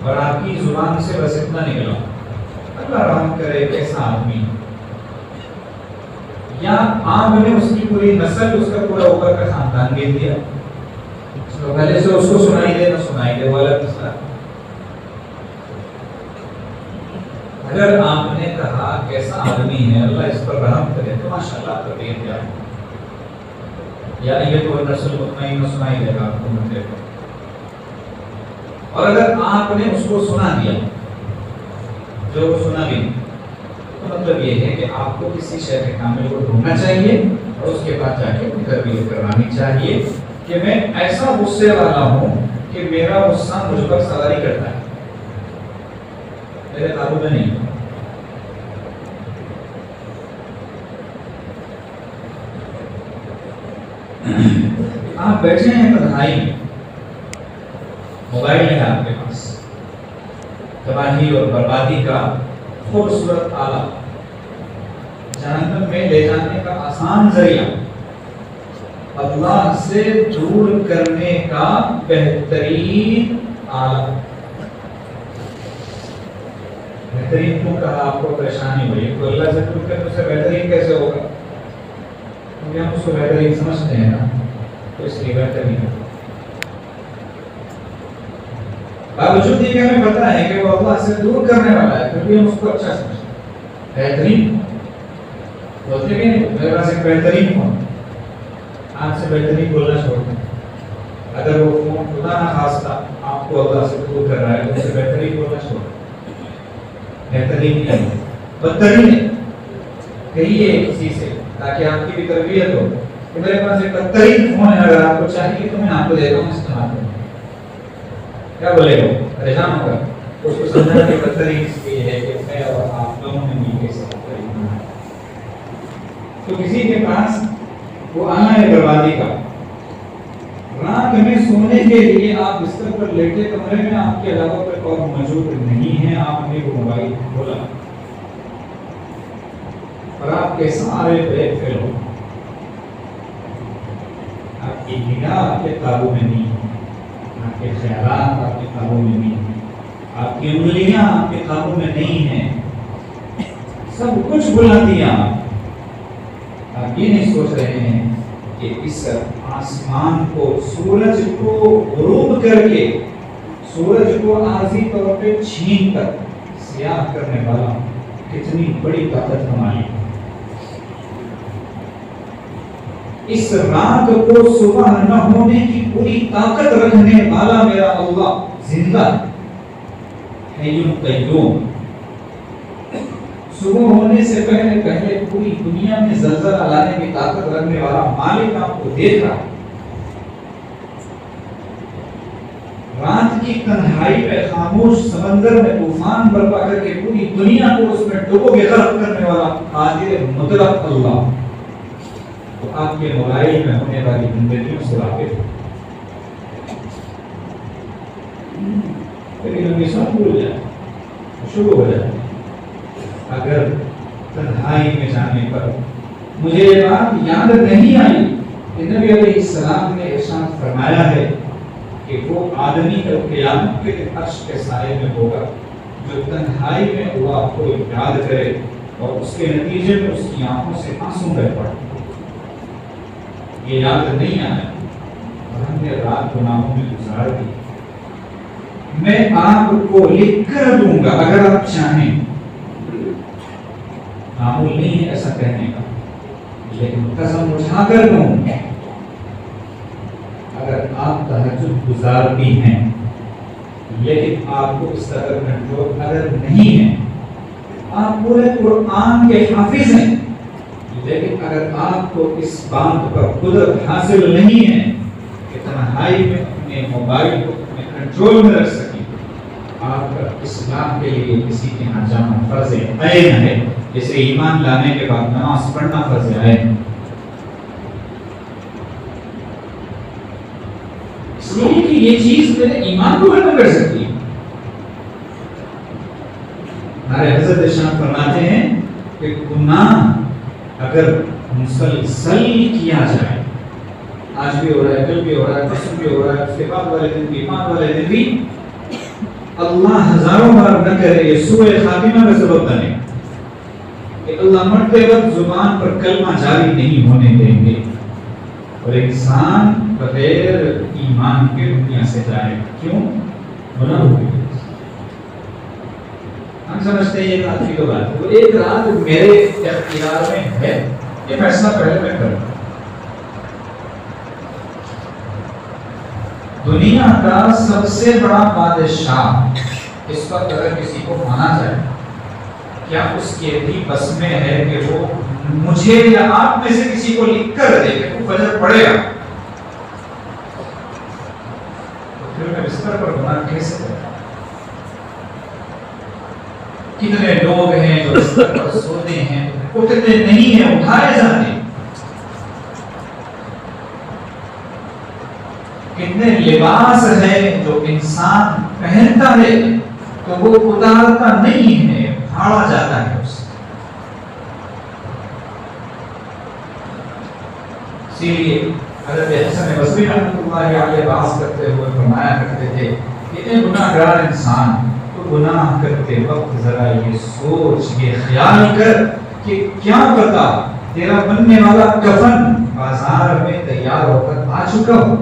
S1: اور آپ کی زبان سے بس اتنا نکلا اللہ رحم کرے کیسا آدمی. یا آپ نے اس کی پوری نسل، اس کا پورا اوپر کا خاندان گر دیا، تو پہلے سے اس کو سنائی دے نہ سنائی دے وہ الگ مسئلہ. اگر آپ نے کہا کیسا آدمی ہے اللہ اس پر رحم کرے تو ماشاءاللہ تربیت جائے، یا یہ تو نسل مطمئن نہ سنائی دے گا آپ کو مجھے. اور اگر آپ نے اس کو سنا دیا جو وہ سنا بھی، تو مطلب یہ ہے کہ آپ کو کسی شہر کامل کو ڈھونڈنا چاہیے اور اس کے بعد جا کے تربیت کروانی چاہیے کہ میں ایسا غصے والا ہوں کہ میرا غصہ مجھ پر سواری کرتا ہے، میرے قابو میں نہیں. آپ بیٹھے ہیں تنہائی میں، موبائل ہے آپ کے پاس، تباہی اور بربادی کا خوبصورت آلہ، جہنم میں لے جانے کا آسان ذریعہ، اللہ سے دور کرنے کا بہترین آلہ. بہترین کیوں کہا؟ آپ کو پریشانی ہوئی تو اللہ سے دور کرنے سے بہترین کیسے ہوگا؟ کیونکہ ہم اس کو بہترین سمجھتے ہیں نا، تو اس لیے بہترین ہے. باوجود یہ کہ ہمیں پتا ہے کہ وہ اللہ سے دور کرنے والا ہے، پھر بھی ہم اس کو اچھا سمجھتے ہیں. بہترین بولتے بھی نہیں، میرے پاس ایک بہترین فون، آج سے بہترین بولنا چھوڑ دیں. اگر وہ فون خدا نہ خواستہ آپ کو اللہ سے دور کر رہا ہے تو اسے بہترین بولنا چھوڑ دیں. بہترین نہیں، بدترین ہے. کہیے کسی سے تاکہ آپ کی بھی تربیت ہو کہ میرے پاس ایک بدترین فون ہے، اگر آپ کو چاہیے تو میں آپ کو دیتا ہوں، استعمال کریں. کیا بولے گا؟ پریشان ہوگا. اس کو سمجھنا کہ بدترین اس لیے ہے کہ میں اور آپ دونوں نے مل کے ساتھ کریں. تو کسی کے پاس وہ آنا ہے بربادی کا. رات میں سونے کے لیے آپ بستر پر لیٹے، کمرے میں آپ کے علاوہ کوئی اور موجود نہیں ہے، آپ نے وہ موبائل کھولا اور آپ کے سارے بیگ فیل ہو، آپ کی نگاہ آپ کے قابو میں نہیں ہے، آپ کے خیالات آپ کے قابو میں نہیں ہیں، آپ کی انگلیاں آپ کے قابو میں نہیں ہیں، سب کچھ بھلا دیا. آپ یہ نہیں سوچ رہے ہیں کہ اس آسمان کو، سورج کو غروب کر کے، سورج کو عارضی طور پہ چھین کر سیاہ کرنے والا کتنی بڑی طاقت ہماری. اس رات کو صبح نہ ہونے کی پوری طاقت رکھنے والا میرا اللہ زندہ حی قیوم. صبح ہونے سے پہلے پہلے پوری دنیا میں زلزلہ لانے کی طاقت رکھنے والا مالک آپ کو دیکھ رہا. رات کی تنہائی میں خاموش سمندر میں طوفان برپا کر کے پوری دنیا کو اس میں ڈبو کے غرق کرنے والا قادر مطلق اللہ تو آپ کے موبائل میں ہونے والی زندگیوں سے واقف ہے. لیکن ہم یہ سب بھول جائیں، شروع ہو جائے. اگر تنہائی میں جانے پر مجھے یہ بات یاد نہیں آئی کہ نبی علیہ السلام نے ارشاد فرمایا ہے کہ وہ آدمی کا قیامت کے عرش کے سائے میں ہوگا جو تنہائی میں اللہ کو یاد کرے اور اس کے نتیجے میں اس کی آنکھوں سے آنسو بہ پڑے. یہ یاد نہیں آیا. ہم نے رات گناہوں میں گزار دی، میں آپ کو لکھ کر دوں گا اگر آپ چاہیں. معمول نہیں ہے ایسا کہنے کا، لیکن قسم اٹھا کر دوں اگر آپ تہجد گزارتی ہیں لیکن آپ کو اس طرح کنٹرول اگر نہیں ہے، آپ پورے قرآن کے حافظ ہیں لیکن اگر آپ کو اس بات پر قدرت حاصل نہیں ہے کہ تنہائی میں اپنے موبائل کو اپنے کنٹرول میں رکھ سکیں، آپ کا اسلام کے لیے کسی کے یہاں جانا فرض عین ہے، جیسے ایمان لانے کے بعد نماز پڑھنا فرض عین. اس لیے کہ یہ چیز میرے ایمان کو ختم کر سکتی ہے. ہمارے حضرت شان فرماتے ہیں کہ گناہ اگر مسلسل کیا جائے، آج بھی ہو رہا ہے، کل بھی ہو رہا ہے، پرسوں بھی ہو رہا ہے، اس کے بعد والے دن بھی، بعد والے دن بھی، اللہ ہزاروں بار نہ کرے یہ سوء خاتمہ کا سبب بنے کہ اللہ مرتے وقت زبان پر کلمہ جاری نہیں ہونے دیں گے اور انسان بغیر ایمان کے دنیا سے جائے. کیوں؟ گناہ ہو گئی. ہم سمجھتے ہیں یہ رات کی تو بات ہے، تو ایک رات میرے اختیار میں ہے، یہ فیصلہ پہلے میں کروں. دنیا کا سب سے بڑا بادشاہ اس وقت اگر کسی کو مانا جائے، کیا اس کے بھی بس میں ہے کہ وہ مجھے یا آپ میں سے کسی کو لکھ کر دے کہ وہ فجر پڑے گا؟ تو پھر میں بستر پر گناہ کیسے کرتا؟ کتنے لوگ ہیں جو بستر پر سوتے ہیں، اٹھتے نہیں ہیں، اٹھائے جاتے ہیں. کتنے لباس ہے جو انسان پہنتا ہے تو وہ اتارتا نہیں ہے، پھاڑا جاتا ہے اس سے. اسی لیے حضرت حسن بصری رحمۃ اللہ علیہ بحث کرتے ہوئے فرمایا کرتے تھے کہ اے گناہ گار انسان، تو گناہ کرتے وقت ذرا یہ سوچ، یہ خیال کر کہ کیا پتا تیرا بننے والا کفن بازار میں تیار ہو کر آ چکا ہو.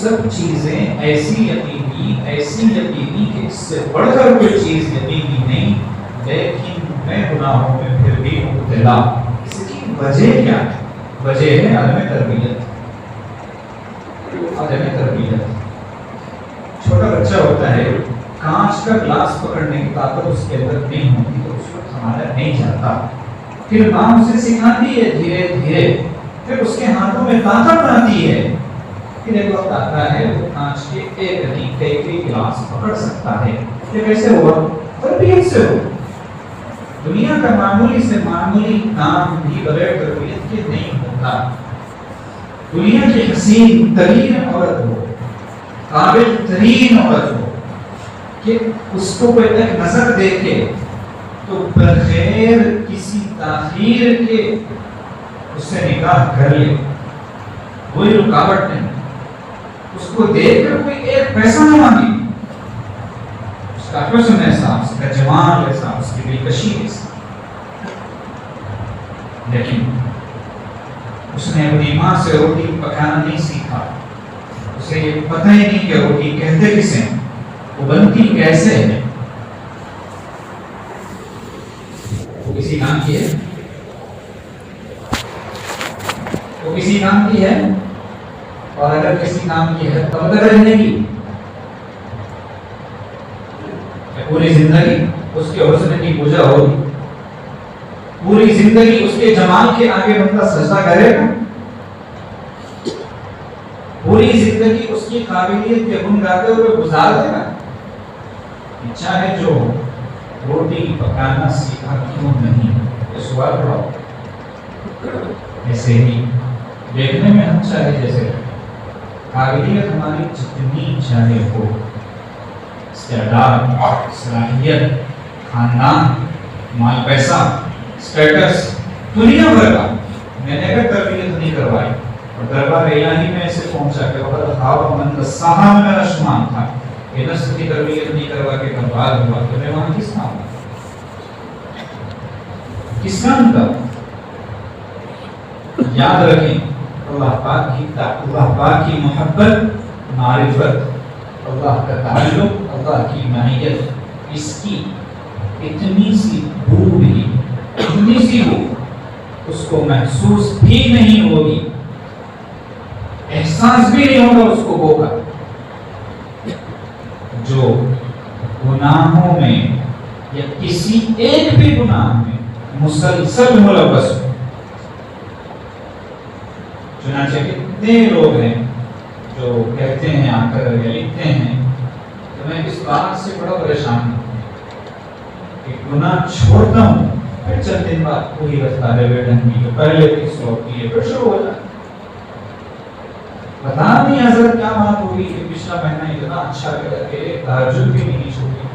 S1: سب چیزیں ایسی یقینی کہ اس سے بڑھ کر کوئی چیز یقینی نہیں، لیکن میں گناہوں میں پھر بھی مبتلا. اس کی وجہ کیا ہے؟ وجہ ہے عدم تربیت. چھوٹا بچہ ہوتا ہے، کانچ کا گلاس پکڑنے کی طاقت اس کے اندر نہیں ہوتی تو اس کو سنبھالا نہیں جاتا. پھر ماں اسے سکھاتی ہے دھیرے دھیرے، پھر اس کے ہاتھوں میں طاقت آتی ہے. پھر ایک وقت آتا ہے وہ کانچ کے ایک گلاس پکڑ سکتا ہے. یہ کیسے ہوا؟ تربیت سے ہوا. دنیا کا معمولی سے معمولی کام بھی بغیر تربیت کے نہیں ہوتا. دنیا کی حسین ترین عورت ہو، قابل ترین عورت ہو، کہ اس کو کوئی ایک نظر دیکھے تو بغیر کسی تاخیر کے اس سے نکاح کر لے، کوئی رکاوٹ نہیں. اس کو دیکھ کر کوئی ایک پیسہ نہ مانگے، اس کا حسن ایسا، اس کا جمال ایسا، اس کی دلکشی ایسا. لیکن اس نے اپنی ماں سے روٹی پکانا نہیں سیکھا. اسے یہ پتہ ہی نہیں کہ روٹی کہتے کسے ہیں، وہ بنتی کیسے ہے. وہ کسی کام کی ہے، وہ کسی کام کی ہے، اور اگر کسی کام کی ہے تو مطلب رہنے کی پوری زندگی اس کے حسن کی پوجا ہوگی، پوری زندگی اس کے جمال کے آگے بندہ سجدہ کرے گا، پوری زندگی اس کی قابلیت کے گن گاتے ہوئے گزار دے گا. چاہے جو روٹی پکانا سیکھا کیوں نہیں، یہ سوال اٹھاؤ. ایسے ہی دیکھنے میں ہم چاہے جیسے قابلیت ہماری جتنی چاہے ہو، استعداد، صلاحیت، خاندان، مال پیسہ، اسٹیٹس، دنیا بھر کا، میں نے اگر تربیت نہیں کروائی اور دربار الہی میں ایسے پہنچا کہ وقت خواب من دساہا میں میرا شمار تھا، یہ نسل کی تربیت نہیں کروا کے برباد ہوا، تو میں وہاں کس کام کا یاد رکھیں اللہ پاک کی محبت، معرفت، اللہ کا تعلق، اللہ کی معیت، اس کی اتنی سی بو بھی، اتنی سی بو اس کو محسوس بھی نہیں ہوگی، احساس بھی نہیں ہوگا اس کو بو کا، جو گناہوں میں یا کسی ایک بھی گناہ میں مسلسل ملوث ہو۔ چنانچہ کتنے لوگ ہیں جو کہتے ہیں آ کر یا لکھتے ہیں کہ میں اس بات سے بڑا پریشان ہوں کہ گناہ چھوڑتا ہوں، پھر چند دن بعد وہی رفتہ ہے ڈنگی جو پہلے بھی سلوک کیے پھر شروع ہو جاتا ہے۔ پتا نہیں حضرت کیا بات ہوگی کہ پچھلا مہینہ اتنا اچھا کر کے تہجد بھی نہیں چھوڑی،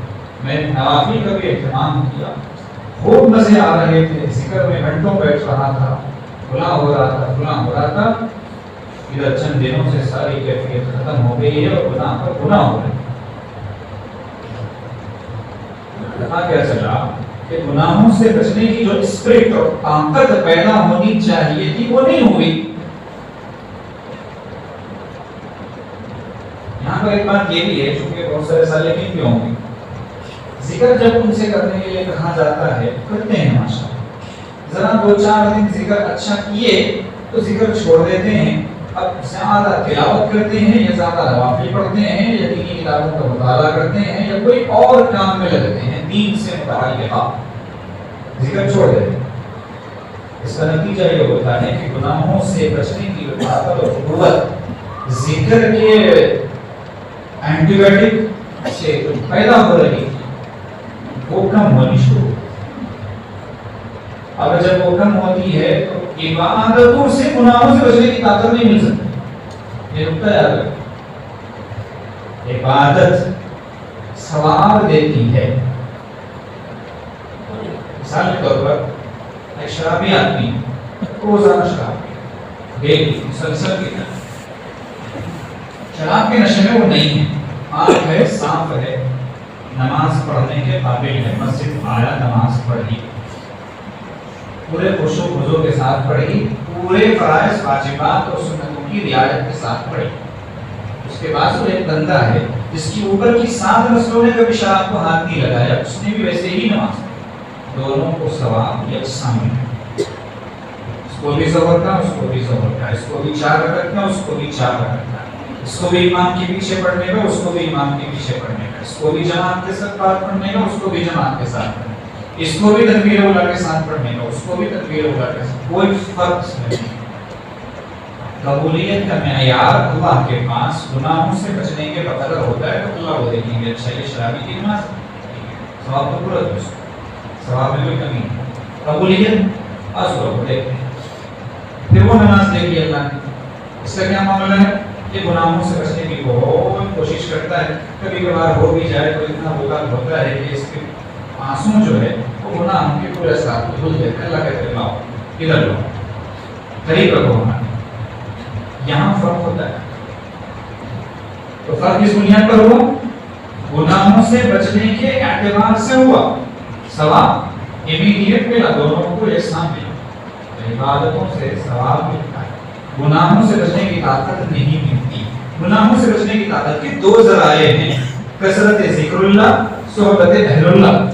S1: میں نے نوافل کا بھی اہتمام کیا، خوب مزے آ رہے تھے، ذکر میں گھنٹوں بیٹھ رہا تھا، فلاں ہو رہا تھا، ادھر چند دنوں سے ساری کیفیت ختم ہو گئی ہے اور گناہ پر گناہ ہو رہے ہیں۔ پتا کیا چلا کہ گناہوں سے بچنے کی جو اسپرٹ اور طاقت پیدا ہونی چاہیے تھی وہ نہیں ہوئی۔ یہاں پر ایک بات یہ بھی ہے، چونکہ بہت سارے سالکین بھی ہوں گے، ذکر جب ان سے کرنے کے لیے کہا جاتا ہے کرتے ہیں ماشاءاللہ، ذرا 2-4 دن ذکر اچھا کیے تو ذکر چھوڑ دیتے ہیں، اب زیادہ تلاوت کرتے ہیں یا زیادہ نوافل پڑھتے ہیں یا دینی کتابوں کا مطالعہ کرتے ہیں یا کوئی اور کام میں لگتے ہیں دین سے متعلق، ذکر چھوڑ دیتے ہیں۔ اس کا نتیجہ یہ ہوتا ہے کہ گناہوں سے بچنے کی جو طاقت اور قوت ذکر کے اینٹی بایوٹک سے پیدا ہو رہی وہ کم ہونی شروع ہوتی ہے۔ اب جب وہ کم ہوتی ہے تو عبادتوں سے گناہوں سے بچنے کی طاقت نہیں مل سکتی۔ یہ نکتہ یاد رکھیں، عبادت ثواب دیتی ہے۔ مثال کے طور پر ایک شرابی آدمی روزانہ شراب پیتا، ڈیلی مسلسل پیتا، شراب کے نشے میں وہ نہیں ہے، آنکھ ہے، صاف ہے، نماز پڑھنے کے قابل ہے، مسجد آیا، نماز پڑھی، پورے خوش و خضوع کے ساتھ پڑھی، پورے فرائض واجبات اور سنتوں کی رعایت کے ساتھ پڑھی۔ اس کے بعد وہ ایک بندہ ہے جس کی اوپر کی 7 نسلوں نے کبھی شراب کو ہاتھ نہیں لگایا، اس نے بھی ویسے ہی نماز پڑھی، دونوں کو ثواب یکساں ملے، اس کو بھی ظہر کا، اس کو بھی ظہر کا، اس کو بھی 4 رکعت کا، اس کو بھی 4 رکعت کا، اس کو بھی امام کے پیچھے پڑھنے کا، اس کو بھی امام کے پیچھے پڑھنے کا، اس کو بھی جماعت کے ساتھ پڑھنے کا، اس کو بھی جماعت کے ساتھ پڑھنے کا، اس کو بھی تکبیر اولیٰ کے ساتھ پڑھنے کا، اس کو بھی تکبیر اولیٰ کے ساتھ، کوئی فرق نہیں۔ قبولیت کا معیار اللہ کے پاس گناہوں سے بچنے کے بقدر ہوتا ہے، تو اللہ وہ دیکھیں گے اچھا یہ شرابی کی نماز ثواب تو پورا ہے، ثواب میں کوئی کمی نہیں، قبولیت اصل کو دیکھتے ہیں۔ پھر وہ نماز دیکھی اللہ نے، اس کا کیا معاملہ ہے؟ یہ گناہوں سے بچنے کی بہت کوشش کرتا ہے، کبھی کبھار ہو بھی جائے تو اتنا بوقات ہوتا ہے کہ اس کے آنسو جو ہے وہ گناہوں کے پورے ساتھ دھل دیتے ہیں، اللہ کہتے ہیں لاؤ ادھر لاؤ قریب رکھو ہمارے۔ یہاں فرق ہوتا ہے، تو فرق اس بنیاد پر ہوا گناہوں سے بچنے کے اعتبار سے ہوا، ثواب امیڈیٹ ملا، دونوں کو یکساں ملا، عبادتوں سے ثواب ملتا ہے، گناہوں سے بچنے کی طاقت نہیں ملتی۔ گناہوں سے بچنے کی طاقت کے 2 ذرائع ہیں، کثرت ذکر اللہ، صحبت اہل اللہ،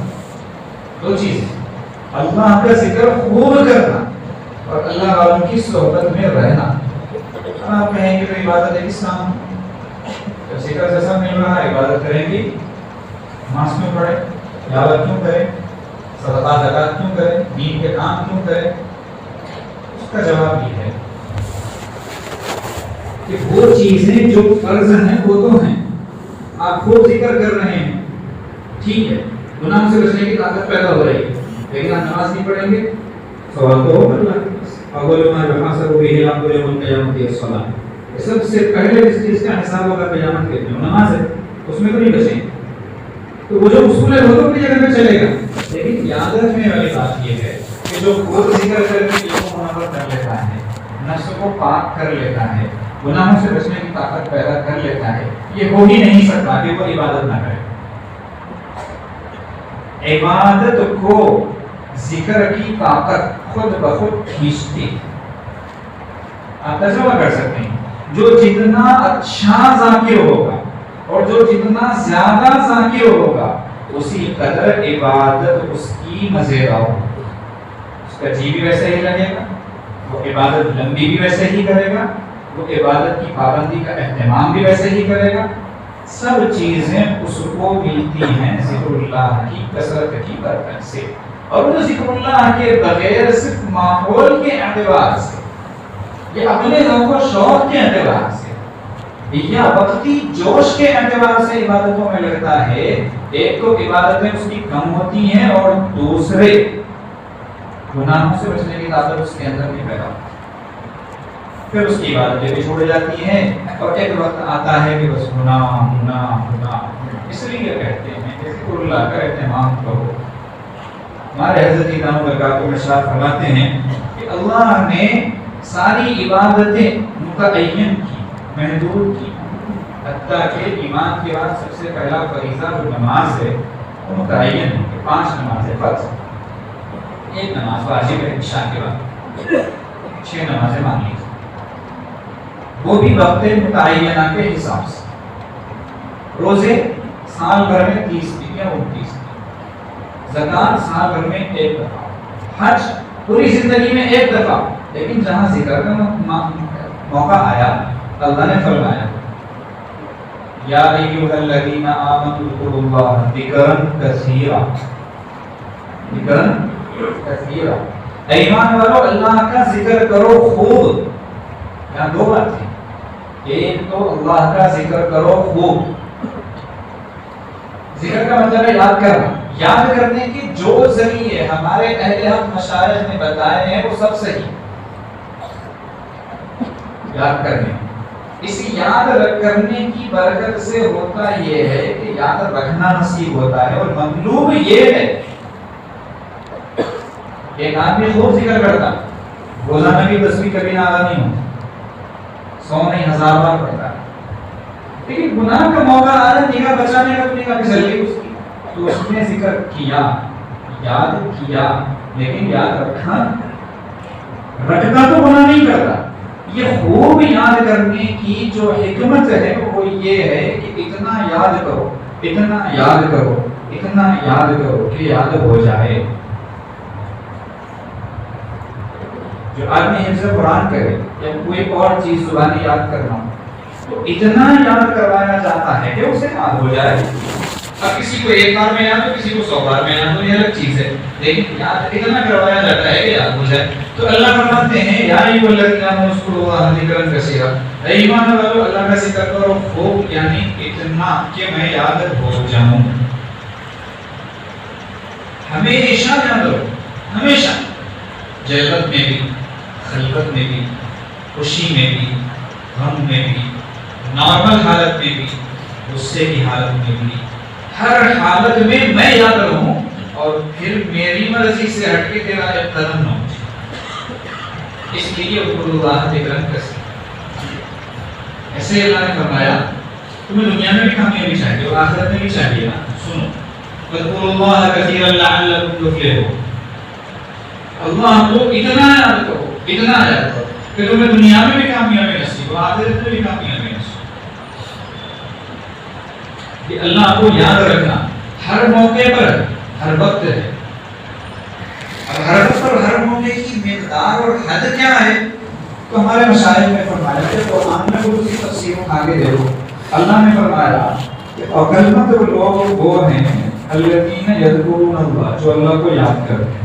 S1: 2 چیزیں، اللہ کا ذکر خوب کرنا اور اللہ والوں کی صحبت میں رہنا۔ آپ کہیں گے تو عبادت ہے کس کام؟ جب ذکر جیسا مل رہا ہے عبادت کریں گی، نماز کیوں پڑھیں، تلاوت کیوں کریں، صدقہ زکات کیوں کریں، دین کے کام کیوں کریں؟ اس کا جواب یہ ہے کہ وہ چیزیں جو فرض ہیں وہ تو ہیں، آپ خوب ذکر کر رہے ہیں، ٹھیک ہے، گناہوں سے بچنے کی طاقت پیدا ہو رہی ہے، لیکن آپ نماز نہیں پڑھیں گے، سوال تو ہوگا اللہ کے پاس، اول ما یحاسب به العبد یوم القیامۃ الصلاۃ، سب سے پہلے جس چیز کا حساب ہوگا قیامت کے دن نماز ہے، اس میں تو نہیں بچیں گے، تو وہ جو اصول ہے وہ تو اپنی جگہ پہ چلے گا، لیکن یاد رکھنے والی بات یہ ہے کہ جو خوب ذکر کر کے دل کو منور کر لیتا ہے، نفس کو پاک کر لیتا ہے، گناہوں سے بچنے کی طاقت پیدا کر لیتا ہے، یہ ہو ہی نہیں سکتا کہ وہ عبادت نہ کرے۔ عبادت کو ذکر کی طاقت خود بخود کھینچتی، آپ تجربہ کر سکتے ہیں. جو جتنا اچھا ذاکر ہوگا اور جو جتنا زیادہ ذاکر ہوگا اسی قدر عبادت اس کی مزیدار ہوگی. اس کا جی بھی ویسے ہی لگے گا, وہ عبادت لمبی بھی ویسے ہی کرے گا, وہ عبادت کی پابندی کا اہتمام بھی ویسے ہی کرے گا. سب چیزیں اس کو ملتی ہیں ذکر اللہ کی کثرت کی برکت سے, اور وہ ذکر اللہ کے بغیر صرف ماحول کے اعتبار سے یا اپنے ذوق و شوق کے اعتبار سے یا وقتی جوش کے اعتبار سے عبادتوں میں لگتا ہے, ایک تو عبادتیں اس کی کم ہوتی ہیں اور دوسرے گناہوں سے بچنے کی طاقت اس کے اندر نہیں پیدا ہوتی. پھر اس کی عبادتیں بھی چھوڑ جاتی ہیں اور ایک وقت آتا ہے کہ بس گناہ. اس لیے کہتے ہیں کہ ذکر اللہ کا اہتمام کرو. ہمارے حضرت امام برکاتہ میں ارشاد فرماتے ہیں کہ اللہ نے ساری عبادتیں متعین کی, محدود کی, حتیٰ کہ ایمان کے بعد سب سے پہلا فریضہ جو نماز ہے وہ متعین ہے کہ 5 نمازیں فرض, ایک نماز واجب ہے عشاء کے بعد, 6 نمازیں مان لیجیے, وہ بھی وقت متعینہ کے حساب سے. روزے سال بھر میں 30 دن یا 29 دن, زکات سال بھر میں 1 دفعہ, حج پوری زندگی میں 1 دفعہ. لیکن جہاں ذکر کا موقع آیا اللہ نے فرمایا یا ایھا الذین آمنوا اذکروا اللہ ذکرا کثیرا, ذکرا کثیرا, ایمان والو اللہ کا ذکر کرو خوب. یہاں 2 باتیں, ایک تو اللہ کا ذکر کرو خوب. ذکر کا مطلب ہے یاد کرنا. یاد کرنے کے جو ذریعے ہمارے اہل حق مشائخ نے بتائے ہیں وہ سب صحیح. یاد کرنے, اسی یاد کرنے کی برکت سے ہوتا یہ ہے کہ یاد رکھنا نصیب ہوتا ہے, اور مطلوب یہ ہے ایک آدمی خوب ذکر کرتا, روزانہ کی تسبیح کبھی نہ نہیں ہو, 100 نہیں 1000 بار پڑھتا, لیکن گناہ کا موقع آ رہا, نگاہ بچانے کا نگاہ پھسل گئی اس کی, تو اس نے ذکر کیا, یاد کیا, لیکن یاد رکھا تو گناہ نہیں کرتا. یہ خوب یاد کرنے کی جو حکمت ہے وہ یہ ہے کہ اتنا یاد کرو, اتنا یاد کرو, اتنا یاد کرو کہ یاد ہو جائے. جو آدمی حفظ قرآن کرے یا کوئی اور چیز زبانی یاد کرنا تو اتنا یاد کروایا جاتا ہے کہ اسے یاد ہو جائے. اب کسی کو 1 بار میں یاد ہو, کسی کو 100 بار میں یاد ہو, یہ الگ چیز ہے, لیکن یاد اتنا کروایا جاتا ہے کہ یاد ہو جائے. تو اللہ فرماتے ہیں یا ایھا الذین آمنوا اذکروا اللہ ذکرا کثیرا, اے ایمان والو اللہ کا ذکر کرو خوب, یعنی اتنا کہ میں یاد ہو جاؤں. ہمیشہ یاد رکھو, ہمیشہ, جلوت میں بھی, خلوت میں بھی, خوشی میں بھی, غم میں بھی, نارمل حالت میں بھی, غصے کی حالت میں بھی, ہر حالت میں یاد رہوں, اور پھر میری مرضی سے ہٹ کے تیرا قدم نہ ہو. اس لیے اذکروا اللہ ذکرا کثیرا. ایسے اللہ نے فرمایا تمہیں دنیا میں بھی کامیابی چاہیے اور آخرت میں بھی چاہیے نا. سنو, اذکروا اللہ کثیرا لعلکم تفلحون. اللہ کو اتنا یاد کرو, اتنا یاد کرو کہ تمہیں دنیا میں بھی کامیابی نصیب ہو, آخرت میں بھی کامیابی نصیب ہو. کہ اللہ کو یاد رکھنا ہر موقع پر, ہر وقت ہے. اب ہر وقت اور ہر موقع کی مقدار اور حد کیا ہے, تو ہمارے مشائخ نے فرمایا کہ قرآن میں وہ کی تفسیر آگے دیکھو. اللہ نے فرمایا کہ عقلمند لوگ وہ ہیں الذین یذکرون اللہ, جو اللہ کو یاد کرتے ہیں.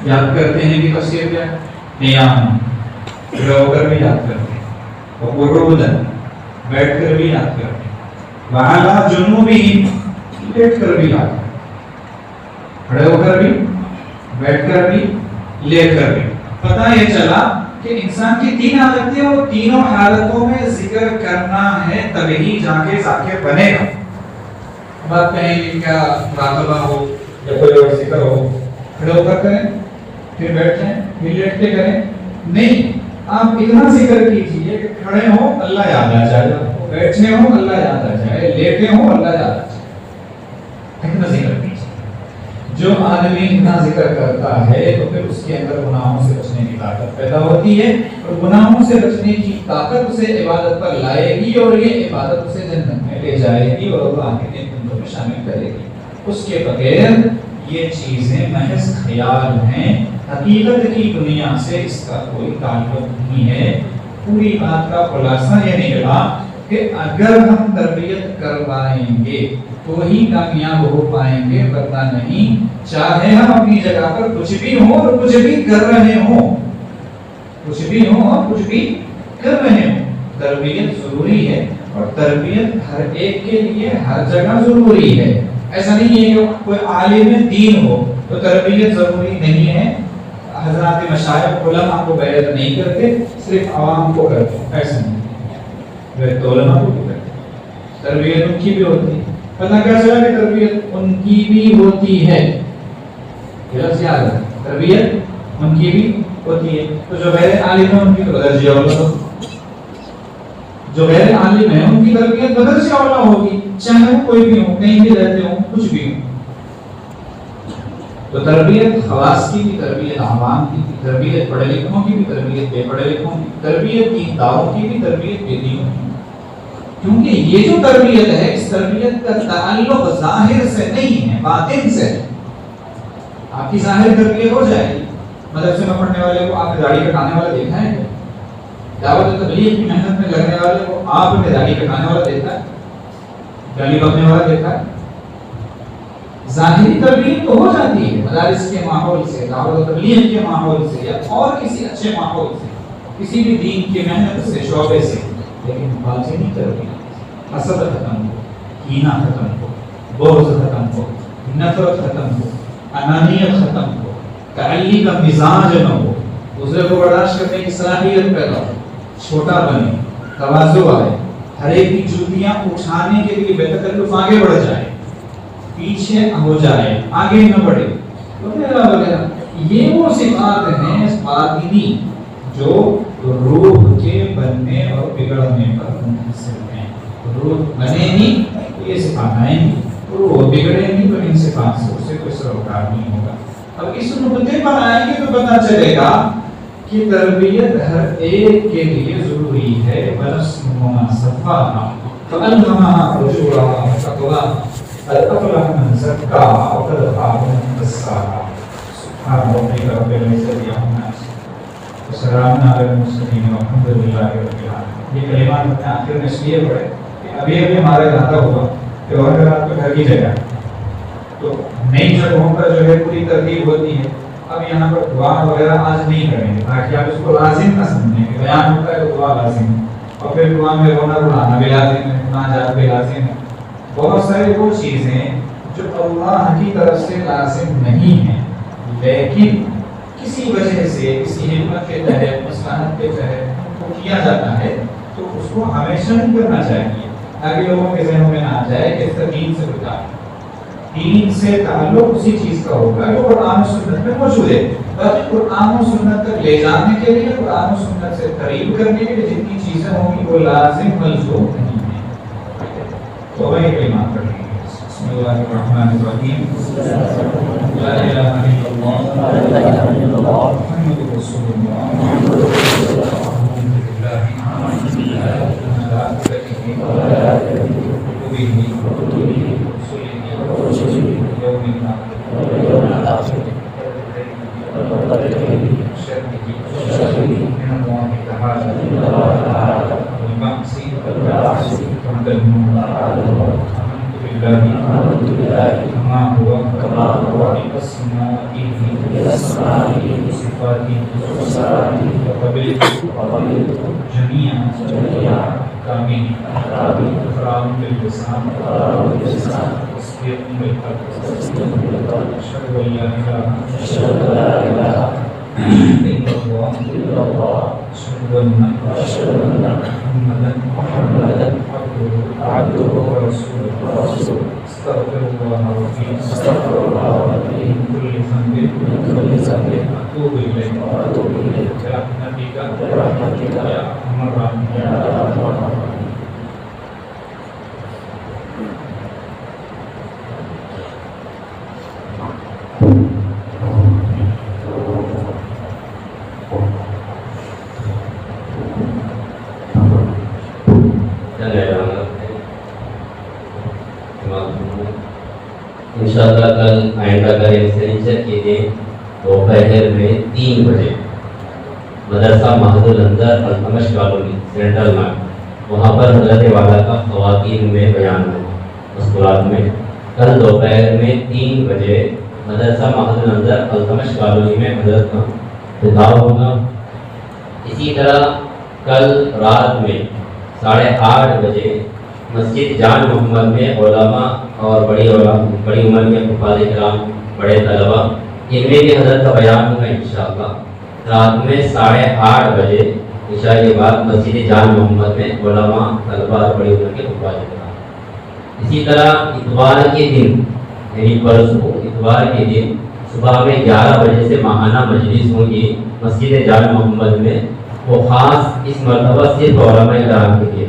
S1: یاد کرتے ہیں کہ تفسیر کیا ہے, قیام کھڑے ہو کر بھی یاد کرتے ہیں, وقعودا بیٹھ کر بھی یاد کرتے ہیں, وعلی جنوبہم لیٹ کر بھی یاد کرتے ہیں, کھڑے ہو کر بھی, بیٹھ کر بھی, لیٹ کر بھی. پتہ یہ چلا کہ انسان کی 3 حالتیں, اور تینوں حالتوں میں ذکر کرنا ہے تبھی جا کے ذاکر بنے گا. بات کہیں کہ کیا مراقبہ ہو یا کوئی اور ذکر ہو, کھڑے ہو کر کریں, پھر بیٹھ جائیں, پھر لیٹ کے کریں, نہیں. آپ اتنا ذکر کیجئے کہ کھڑے ہوں اللہ یاد آ جائے, بیٹھے ہوں اللہ یاد آ جائے, لیٹے ہوں اللہ یاد آ جائے. اتنا ذکر کیجئے. جو آدمی اتنا ذکر کرتا ہے تو پھر اس کے اندر گناہوں سے بچنے کی طاقت پیدا ہوتی ہے، اور گناہوں سے بچنے کی طاقت اسے عبادت پر لائے گی، اور یہ عبادت اسے جنت میں لے جائے گی اور اللہ کے دن بندوں میں شامل کرے گی۔ اس کے بغیر یہ چیزیں محض خیال ہیں، حقیقت کی دنیا سے اس کا کوئی تعلق نہیں ہے۔ پوری بات کا خلاصہ یہ نکلا کہ اگر ہم تربیت کروائیں گے تو ہی کامیاب ہو پائیں گے، ورنہ نہیں۔ چاہے ہم اپنی جگہ پر کچھ بھی ہوں اور کچھ بھی کر رہے ہوں، کچھ بھی ہوں اور کچھ بھی کر رہے ہوں، تربیت ضروری ہے، اور تربیت ہر ایک کے لیے ہر جگہ ضروری ہے۔ ایسا نہیں ہے کہ کوئی عالم دین ہو تو تربیت ضروری نہیں ہے، حضرات مشائخ علماء کو بیعت نہیں کرتے، صرف عوام کو کرتے، ایسا نہیں ہے، تو علماء کو بھی کرتے، تربیت ان کی بھی ہوتی ہے۔ پتہ کیا چلا کہ تربیت ان کی بھی ہوتی ہے، لفظ یاد ہے، تربیت ان کی بھی ہوتی ہے۔ تو جو غیر عالم ہے ان کی درجہ اولا، جو غیر عالم ہے ان کی تربیت بدرجہ اولا ہوگی، چاہے وہ کوئی بھی ہو، کہیں بھی رہتے ہوں، کچھ بھی ہو۔ تو تربیت خواص کی بھی تربیت، عوام کی بھی تربیت، پڑھے لکھوں کی بھی تربیت، بے پڑھے لکھوں کی تربیت، دینداروں کی بھی تربیت، بے دینوں کی۔ کیونکہ یہ جو تربیت ہے، اس تربیت کا تعلق ظاہر سے نہیں ہے، باطن سے ہے۔ آپ کی ظاہر تربیت ہو جائے گی، مدرسے میں پڑھنے والے کو آپ نے داڑھی کٹانے والا دیکھا ہے؟ دعوت تبلیغ کی محنت میں لگنے والے کو آپ نے داڑھی کٹانے والا دیکھا ہے؟ گالی بکنے والا دیکھا ہے؟ ظاہری تربیت تو ہو جاتی ہے مدارس کے ماحول سے، دعوت تبلیغ کے ماحول سے، یا اور کسی اچھے ماحول سے، کسی بھی دین کی محنت سے، شعبے سے، لیکن باطنی تربیت، حسد ختم ہو، کینہ ختم ہو، بغض ختم ہو، نفرت ختم ہو، انانیت ختم ہو، تعلی کا مزاج نہ ہو، دوسرے کو برداشت کرنے کی صلاحیت پیدا ہو، چھوٹا بنے، تواضع آئے، ہر ایک کی جوتیاں اٹھانے کے لیے بے تکلف آگے بڑھ جائے، پیچھے ہو جائے، آگے نہ بڑھے، وغیرہ وغیرہ۔ یہ وہ صفات ہیں باطنی جو روح کے بننے اور بگڑنے پر منحصر ہیں۔ روح بنے نہیں تو یہ صفات آئیں گی، روح بگڑے نہیں تو ان صفات سے اسے کوئی سروکار نہیں ہوگا۔ اب اس نقطے پر آئیں گے تو پتہ چلے گا کہ تربیت ہر ایک کے لیے ضروری ہے۔ وَنَفْسٍ صَفَّاهَا فَأَلْهَمَهَا فُجُورَهَا وَتَقْوَاهَا قد أفلح من زكاها وقد خاب من دساها سبحان ربك رب العزة عما يصفون وسلام على المرسلين والحمد لله رب العالمين۔ یہ کلمات اپنے آخر میں اس لیے پڑھے کہ ابھی ہمارا ارادہ ہوا کہ اور رات کو گھر کی جگہ تو نئی جگہوں پر جو ہے پوری ترتیب ہوتی ہے، اب یہاں پر دعا وغیرہ آج نہیں کریں گے تاکہ آپ اس کو لازم نہ سمجھیں کہ بیان ہوتا ہے تو دعا لازم ہے، اور پھر دعا میں رونا رلانا بھی لازم ہے، مناجات بھی لازم ہے۔ بہت سارے وہ چیزیں جو اللہ کی طرف سے لازم نہیں ہیں، لیکن کسی وجہ سے، کسی حکمت کے تحت، مصلحت کے تحت وہ کیا جاتا ہے، تو اس کو ہمیشہ نہیں کرنا چاہیے تاکہ لوگوں کے ذہنوں میں نہ آ جائے کہ اس کا دین سے بتا، دین سے تعلق اسی چیز کا ہوگا جو قرآن و سنت میں موجود ہے۔ باقی قرآن و سنت تک لے جانے کے لیے، قرآن و سنت سے قریب کرنے کے لیے جتنی چیزیں ہوں گی وہ لازم ملزوم نہیں ہے۔ تو وہی کلمات پڑھ لیں گے۔ بسم اللہ الرحمن الرحیم، لا الہ الا اللہ محمد رسول اللہ، الحمد للہ
S2: آئندہ کریں سنیچر کے دن دوپہر میں 3 بجے مدرسہ مہد الانظر التمش کالونی سینٹرل میں، وہاں پر حضرت والا کا خواتین میں بیان ہوگا مذکورات میں۔ کل دوپہر میں 3 بجے مدرسہ مہد الانظر التمش کالونی میں حضرت کا خطاب ہوگا۔ اسی طرح کل رات میں 8:30 بجے مسجد جان محمد میں علماء اور بڑی عمر کے حفاظ کرام، بڑے طلباء، ان میں بھی حضرت کا بیان ہوگا انشاءاللہ۔ رات میں 8:30 بجے عشاء کے بعد مسجد جان محمد میں علماء، طلباء اور بڑی عمر کے حفاظ کرام۔ اسی طرح اتوار کے دن یعنی پرسوں اتوار کے دن صبح میں 11 بجے سے ماہانہ مجلس ہوگی مسجد جان محمد میں، وہ خاص اس مرتبہ صرف علماء کرام کے لیے۔